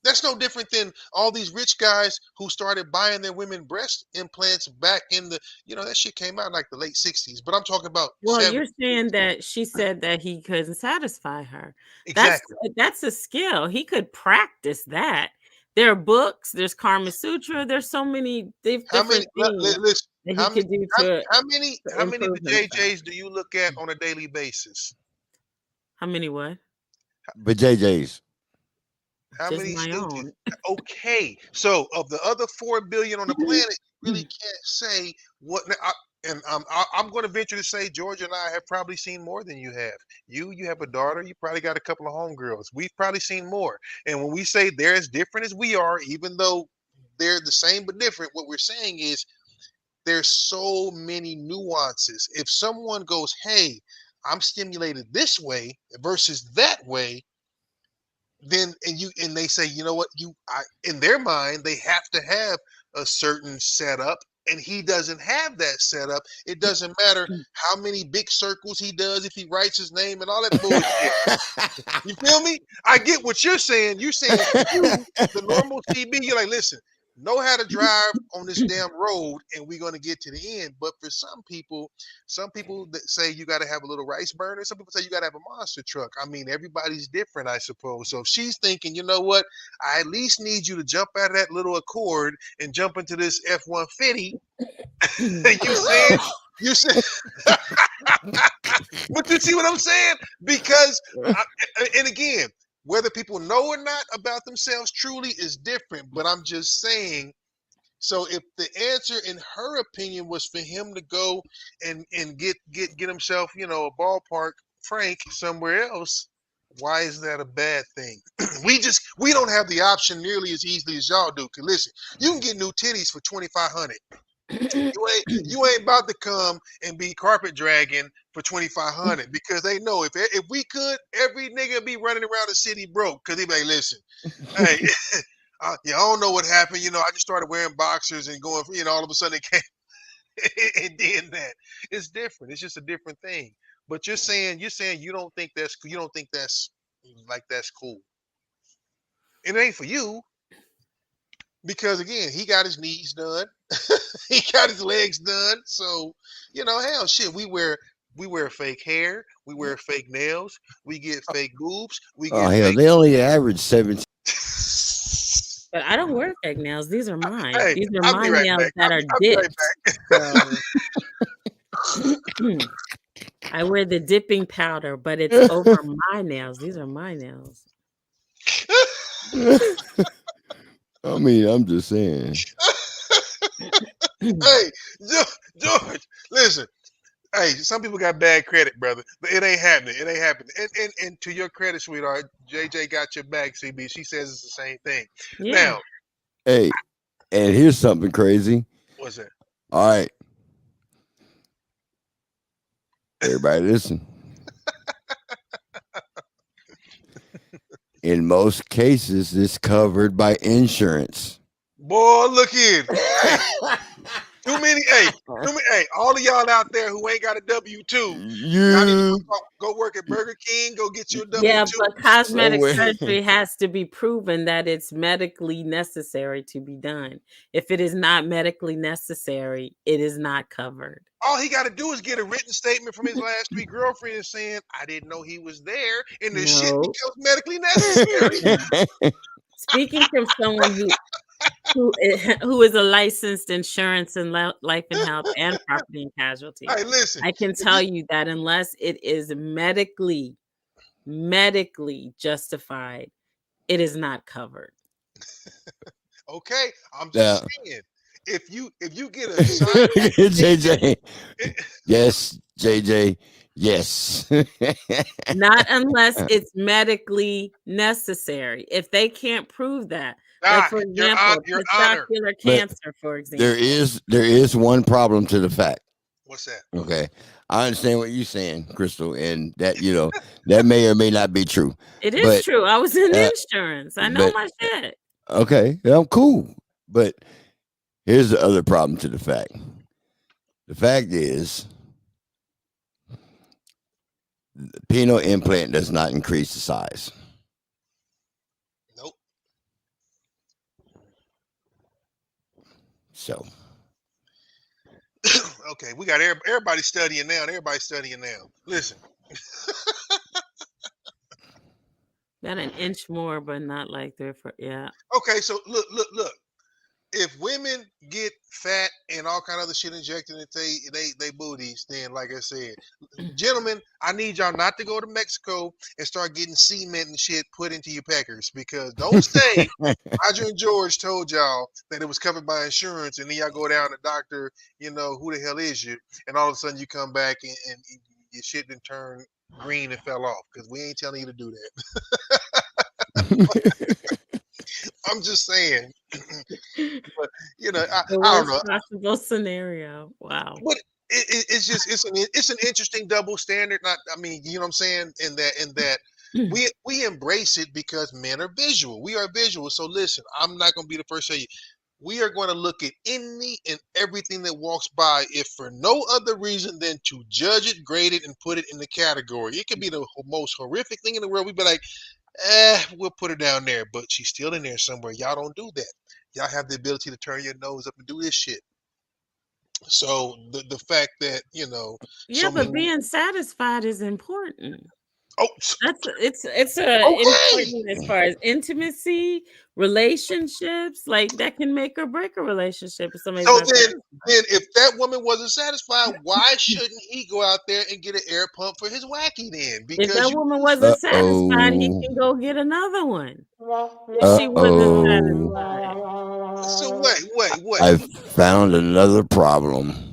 That's no different than all these rich guys who started buying their women breast implants back in the, that shit came out in like the late 60s. But I'm talking about. Well, 70s. you're saying that she said that he couldn't satisfy her. Exactly. That's a skill. He could practice that. There are books. There's Karma Sutra. There's so many different things that he could do to. How many JJs do you look at on a daily basis? How many what? But JJs. How Just many my own. Okay, so of the other 4 billion on the planet, you really can't say what. I'm going to venture to say Georgia and I have probably seen more than you have. You have a daughter. You probably got a couple of homegirls. We've probably seen more. And when we say they're as different as we are, even though they're the same but different, what we're saying is there's so many nuances. If someone goes, hey, I'm stimulated this way versus that way, then and they say, you know what, in their mind they have to have a certain setup, and he doesn't have that setup. It doesn't matter how many big circles he does, if he writes his name and all that bullshit. You feel me? I get what you're saying. You're saying you, the normal CB, you're like, listen, know how to drive on this damn road and we're going to get to the end. But for some people that say you got to have a little rice burner, some people say you got to have a monster truck. I mean, everybody's different, I suppose. So if she's thinking, you know what, I at least need you to jump out of that little Accord and jump into this F-150. you said but you see what I'm saying? Because and again, Whether people know or not about themselves truly is different, but I'm just saying. So if the answer, in her opinion, was for him to go and get himself, a ballpark Frank somewhere else, why is that a bad thing? we don't have the option nearly as easily as y'all do. Cause listen, you can get new titties for $2,500. You ain't about to come and be carpet dragging for $2,500 because they know if we could, every nigga be running around the city broke because they be like, listen, hey, I don't know what happened. I just started wearing boxers and going, all of a sudden it came and did that. It's different. It's just a different thing. But you're saying you don't think that's cool. It ain't for you. Because again, he got his knees done, he got his legs done. So, hell, shit, we wear fake hair, we wear fake nails, we get fake boobs, we get. Oh hell, they only average 17. But I don't wear fake nails. These are mine. Hey, These are I'll my be right nails back. that are I'll be right dipped. So, I wear the dipping powder, but it's over my nails. These are my nails. I mean, I'm just saying. Hey, George, listen. Hey, some people got bad credit, brother, but it ain't happening. It ain't happening. And to your credit, sweetheart, JJ got your back, CB. She says it's the same thing. Yeah. Now, Hey, and here's something crazy. what's that? All right. Everybody listen. In most cases, it's covered by insurance. Boy, look in. Too many. Hey, all of y'all out there who ain't got a W-2, y'all need to go work at Burger King. Go get you a W-2. Yeah, but cosmetic surgery has to be proven that it's medically necessary to be done. If it is not medically necessary, it is not covered. All he got to do is get a written statement from his last 3 girlfriends saying, I didn't know he was there, and this shit becomes medically necessary. Speaking from someone who is a licensed insurance and life and health and property and casualty, hey, listen, I can tell you that unless it is medically justified, it is not covered. Okay, I'm just saying. If you get a sign, JJ, yes, JJ, yes. Not unless it's medically necessary. If they can't prove that, like for example, testicular cancer, for example, there is one problem to the fact. What's that? Okay, I understand what you're saying, Crystal, and that that may or may not be true. It is true. I was in insurance. I know my shit. Okay, I'm cool, but here's the other problem to the fact. The fact is, the penile implant does not increase the size. Nope. So. Okay, we got everybody studying now. Everybody's studying now. Listen. Got an inch more, but not like they're yeah. Okay, so look. If women get fat and all kind of other shit injected into they booties, then like I said, gentlemen, I need y'all not to go to Mexico and start getting cement and shit put into your peckers, because don't say Roger and George told y'all that it was covered by insurance, and then y'all go down to doctor, who the hell is you, and all of a sudden you come back and your shit didn't turn green and fell off, because we ain't telling you to do that. I'm just saying. But I don't know. Possible scenario. Wow. But it's an interesting double standard. I mean, you know what I'm saying? In that we embrace it because men are visual. We are visual. So listen, I'm not going to be the first to tell you. We are going to look at any and everything that walks by, if for no other reason than to judge it, grade it, and put it in the category. It could be the most horrific thing in the world. We'd be like, we'll put her down there, but she's still in there somewhere. Y'all don't do that. Y'all have the ability to turn your nose up and do this shit. So the fact that but being satisfied is important. Oh, it's okay. important as far as intimacy, relationships. Like that can make or break a relationship if somebody's So not satisfied. then if that woman wasn't satisfied, why shouldn't he go out there and get an air pump for his wacky then? If Because that you woman wasn't satisfied, he Uh-oh. can go get another one. If she wasn't satisfied. so wait. I found another problem.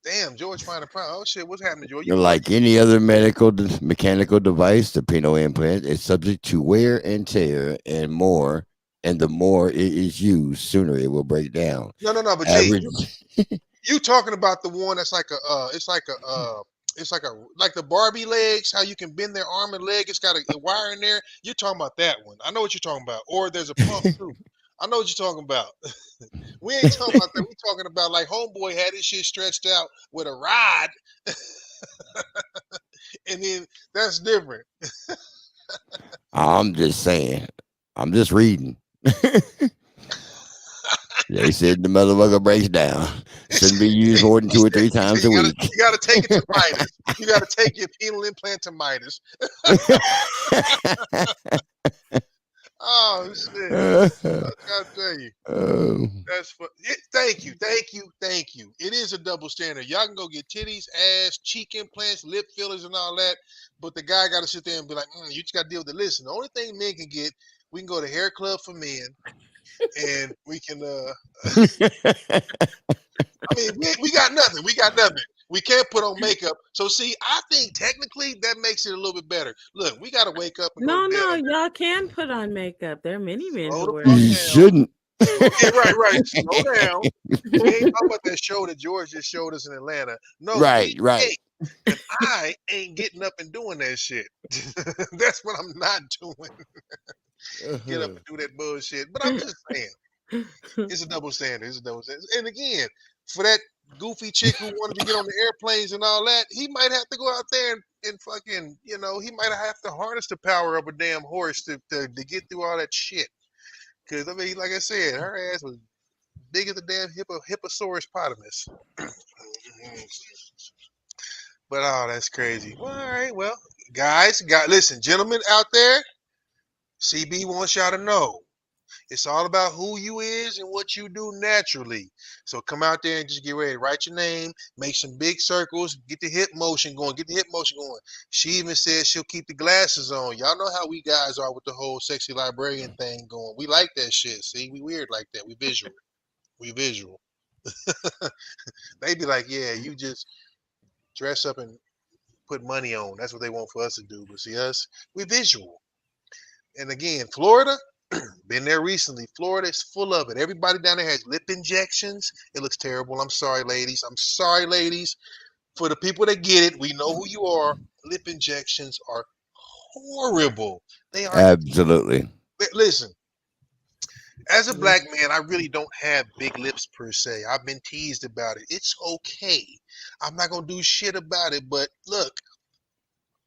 Damn, George find a problem. Oh shit, what's happening, George? Like any other mechanical device, the penile implant is subject to wear and tear and more. And the more it is used, sooner it will break down. No, but Average. you talking about the one that's like it's like the Barbie legs, how you can bend their arm and leg, it's got a wire in there. You're talking about that one. I know what you're talking about. Or there's a pump too. I know what you're talking about. We ain't talking about that. We talking about like homeboy had his shit stretched out with a rod. And then that's different. I'm just saying. I'm just reading. They said the motherfucker breaks down. Shouldn't be used more than 2 or 3 times a week. You gotta take it to Midas. You gotta take your penile implant to Midas. Oh shit! I gotta tell you, that's fun. Thank you. It is a double standard. Y'all can go get titties, ass, cheek implants, lip fillers, and all that, but the guy got to sit there and be like, "You just got to deal with it." Listen, the only thing men can get, we can go to hair club for men, and we can. I mean, we got nothing. We can't put on makeup. So see, I think technically that makes it a little bit better. Look, we got to wake up and No, go to bed. y'all can put on makeup. There are many men who wear You makeup. shouldn't. Okay, right. Slow down. We ain't talking about that show that George just showed us in Atlanta. No, Right. And I ain't getting up and doing that shit. That's what I'm not doing. Get up and do that bullshit. But I'm just saying, it's a double standard. And again, for that goofy chick who wanted to get on the airplanes and all that, he might have to go out there and fucking, he might have to harness the power of a damn horse to get through all that shit. Because, I mean, like I said, her ass was big as a damn hipposaurus potamus. But, oh, that's crazy. Well, all right, well, guys, listen, gentlemen out there, CB wants y'all to know. It's all about who you is and what you do naturally. So come out there and just get ready. Write your name, make some big circles, get the hip motion going. She even said she'll keep the glasses on. Y'all know how we guys are with the whole sexy librarian thing going. We like that shit. See, we weird like that. We visual. They be like, yeah, you just dress up and put money on. That's what they want for us to do. But see us, we visual. And again, Florida, been there recently. Florida is full of it. Everybody down there has lip injections. It looks terrible. I'm sorry, ladies. For the people that get it, we know who you are. Lip injections are horrible. They are. Absolutely. Listen, as a black man, I really don't have big lips per se. I've been teased about it. It's okay. I'm not going to do shit about it. But look,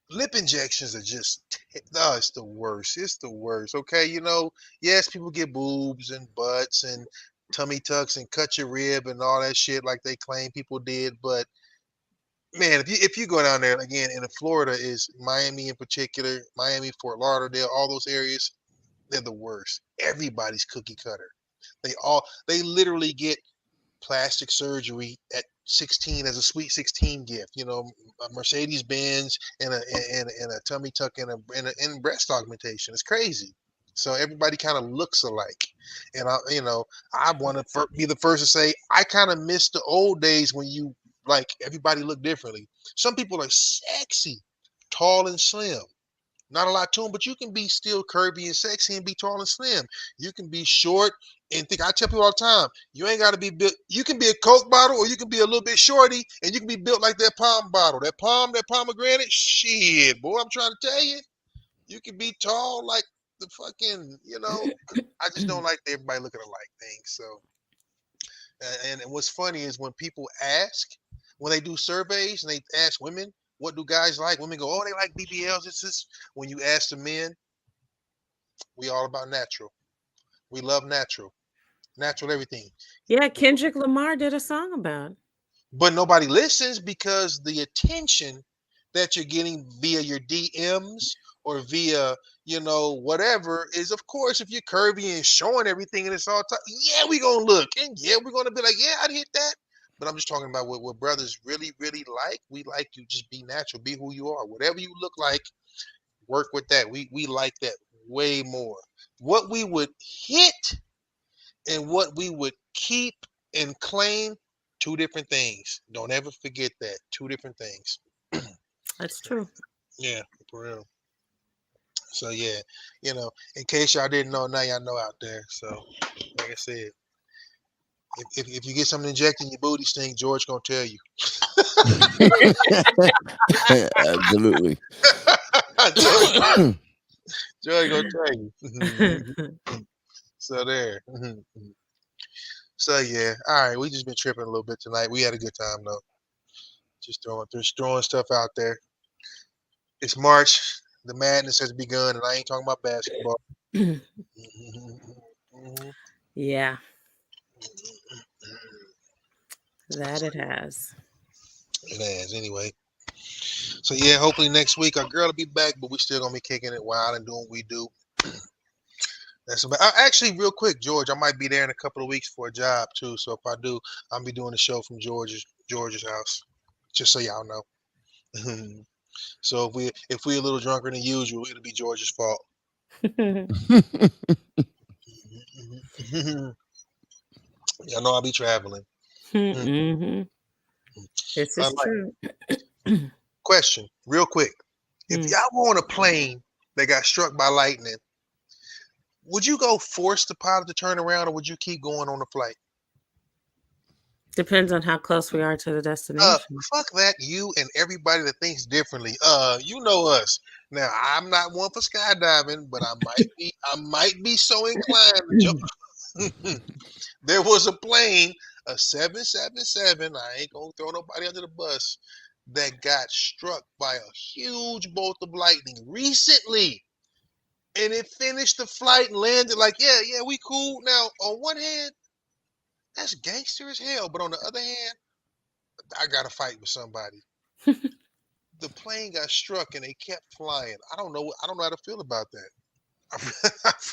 lip injections are just, it's the worst. It's the worst. Okay, yes, people get boobs and butts and tummy tucks and cut your rib and all that shit like they claim people did. But man, if you go down there again, in Florida is Miami in particular, Miami, Fort Lauderdale, all those areas, they're the worst. Everybody's cookie cutter. They literally get plastic surgery at 16 as a sweet 16 gift, a Mercedes Benz and a tummy tuck and breast augmentation. It's crazy. So everybody kind of looks alike. And I want to be the first to say I kind of miss the old days when everybody looked differently. Some people are sexy, tall and slim. Not a lot to them, but you can be still curvy and sexy and be tall and slim. You can be short and thick. I tell people all the time, you ain't got to be built. You can be a Coke bottle or you can be a little bit shorty and you can be built like that palm bottle. That pomegranate, shit, boy, I'm trying to tell you. You can be tall like the fucking, I just don't like everybody looking alike things. So, and what's funny is when people ask, when they do surveys and they ask women, what do guys like? Women go, oh, they like BBLs. It's just when you ask the men, we all about natural. We love natural everything. Yeah, Kendrick Lamar did a song about it. But nobody listens because the attention that you're getting via your DMs or via, whatever, is of course if you're curvy and showing everything and it's all yeah, we're gonna look and yeah, we're gonna be like, yeah, I'd hit that. But I'm just talking about what brothers really, really like. We like you just be natural, be who you are. Whatever you look like, work with that. We like that way more. What we would hit and what we would keep and claim, two different things. Don't ever forget that. Two different things. That's true. Yeah, for real. So yeah, in case y'all didn't know, now y'all know out there. So like I said, if you get something injected in your booty stink, George gonna tell you. Absolutely. George gonna tell you. So there. So yeah, all right. We just been tripping a little bit tonight. We had a good time though. Just throwing stuff out there. It's March. The madness has begun, and I ain't talking about basketball. Yeah. That it has. It has, anyway. So yeah, hopefully next week our girl will be back, but we still gonna be kicking it wild and doing what we do. That's about. Actually, real quick, George, I might be there in a couple of weeks for a job too. So if I do, I'll be doing a show from George's house. Just so y'all know. So if we a little drunker than usual, it'll be George's fault. Y'all know I'll be traveling. Mm-hmm. This is true. Question, real quick. If y'all were on a plane that got struck by lightning, would you go force the pilot to turn around or would you keep going on the flight? Depends on how close we are to the destination. Fuck that, you and everybody that thinks differently. You know us. Now, I'm not one for skydiving, but I might be so inclined to jump. There was a plane, a 777. I ain't gonna throw nobody under the bus, that got struck by a huge bolt of lightning recently. And it finished the flight and landed like, yeah, we cool. Now, on one hand, that's gangster as hell. But on the other hand, I got to fight with somebody. The plane got struck and they kept flying. I don't know how to feel about that.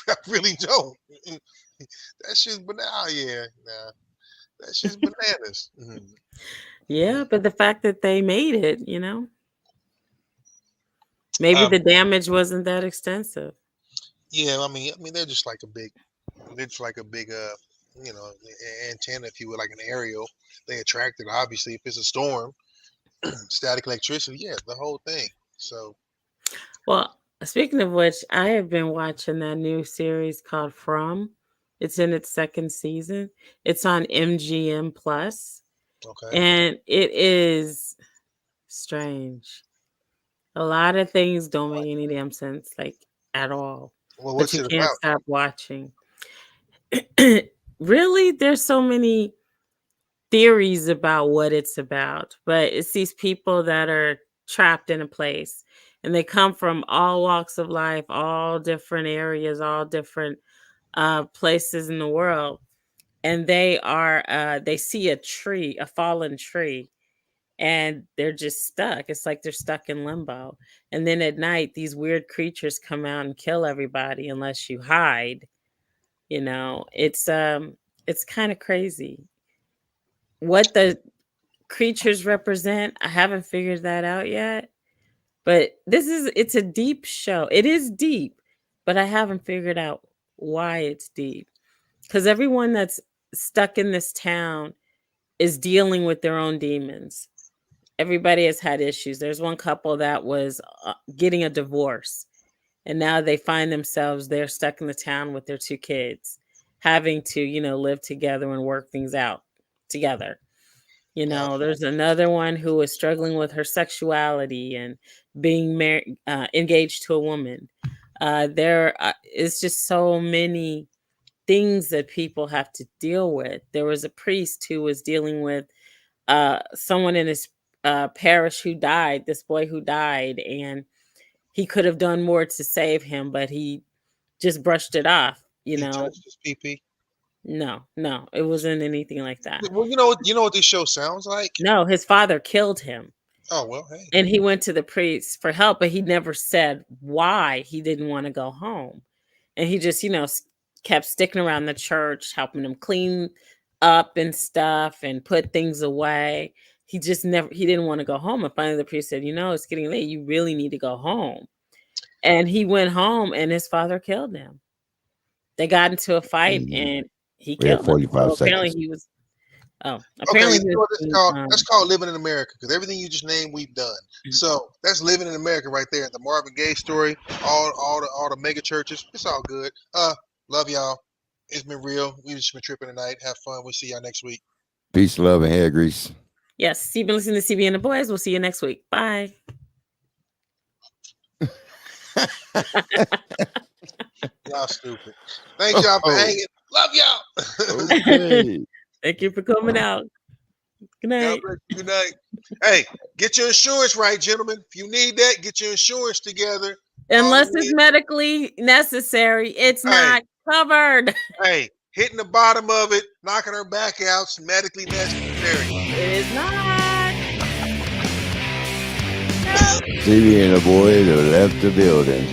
I really don't. That shit's banana. Oh, yeah, nah. That shit's bananas. Yeah, but the fact that they made it, maybe the damage wasn't that extensive. Yeah, I mean, they're just like a big, antenna, if you will, like an aerial. They attract it, obviously. If it's a storm, static electricity, yeah, the whole thing. So, well, speaking of which, I have been watching that new series called From. It's in its second season. It's on MGM Plus. Okay. And it is strange. A lot of things don't make any damn sense, like at all. Well, what's but you it can't about? stop watching. Really, there's so many theories about what it's about, but it's these people that are trapped in a place and they come from all walks of life, all different areas, all different places in the world. And they see a fallen tree, and they're just stuck. It's like they're stuck in limbo. And then at night, these weird creatures come out and kill everybody unless you hide. It's kind of crazy. What the creatures represent, I haven't figured that out yet. But it's a deep show. It is deep, but I haven't figured out why it's deep. Because everyone that's stuck in this town is dealing with their own demons. Everybody has had issues. There's one couple that was getting a divorce, and now they find themselves, they're stuck in the town with their 2 kids, having to, live together and work things out together. There's another one who is struggling with her sexuality and being engaged to a woman. There is just so many things that people have to deal with. There was a priest who was dealing with someone in his parish who died, this boy who died, and he could have done more to save him, but he just brushed it off. He touched his pee-pee? No, it wasn't anything like that. Well, you know what this show sounds like? No, his father killed him. Oh, well, hey. And he went to the priest for help, but he never said why he didn't want to go home. And he just, kept sticking around the church, helping them clean up and stuff and put things away. He didn't want to go home. And finally the priest said, it's getting late. You really need to go home. And he went home and his father killed him. They got into a fight and he We had killed him. 45 Apparently seconds. he was, Okay, apparently you know what that's called living in America, because everything you just named, we've done. So that's living in America right there. The Marvin Gaye story, all the mega churches, it's all good. Love y'all. It's been real. We just been tripping tonight. Have fun. We'll see y'all next week. Peace, love, and hair grease. yes, you've been listening to CB and the Boys. We'll see you next week. Bye. Y'all stupid. Thanks y'all for hanging. Love y'all. Okay. Thank you for coming out. Good night. Good night. Hey, get your insurance right, gentlemen. If you need that, get your insurance together. Unless it's medically necessary, it's not covered. Hey, hitting the bottom of it, knocking her back out, is medically necessary. It is not. CB and the boys have left the building.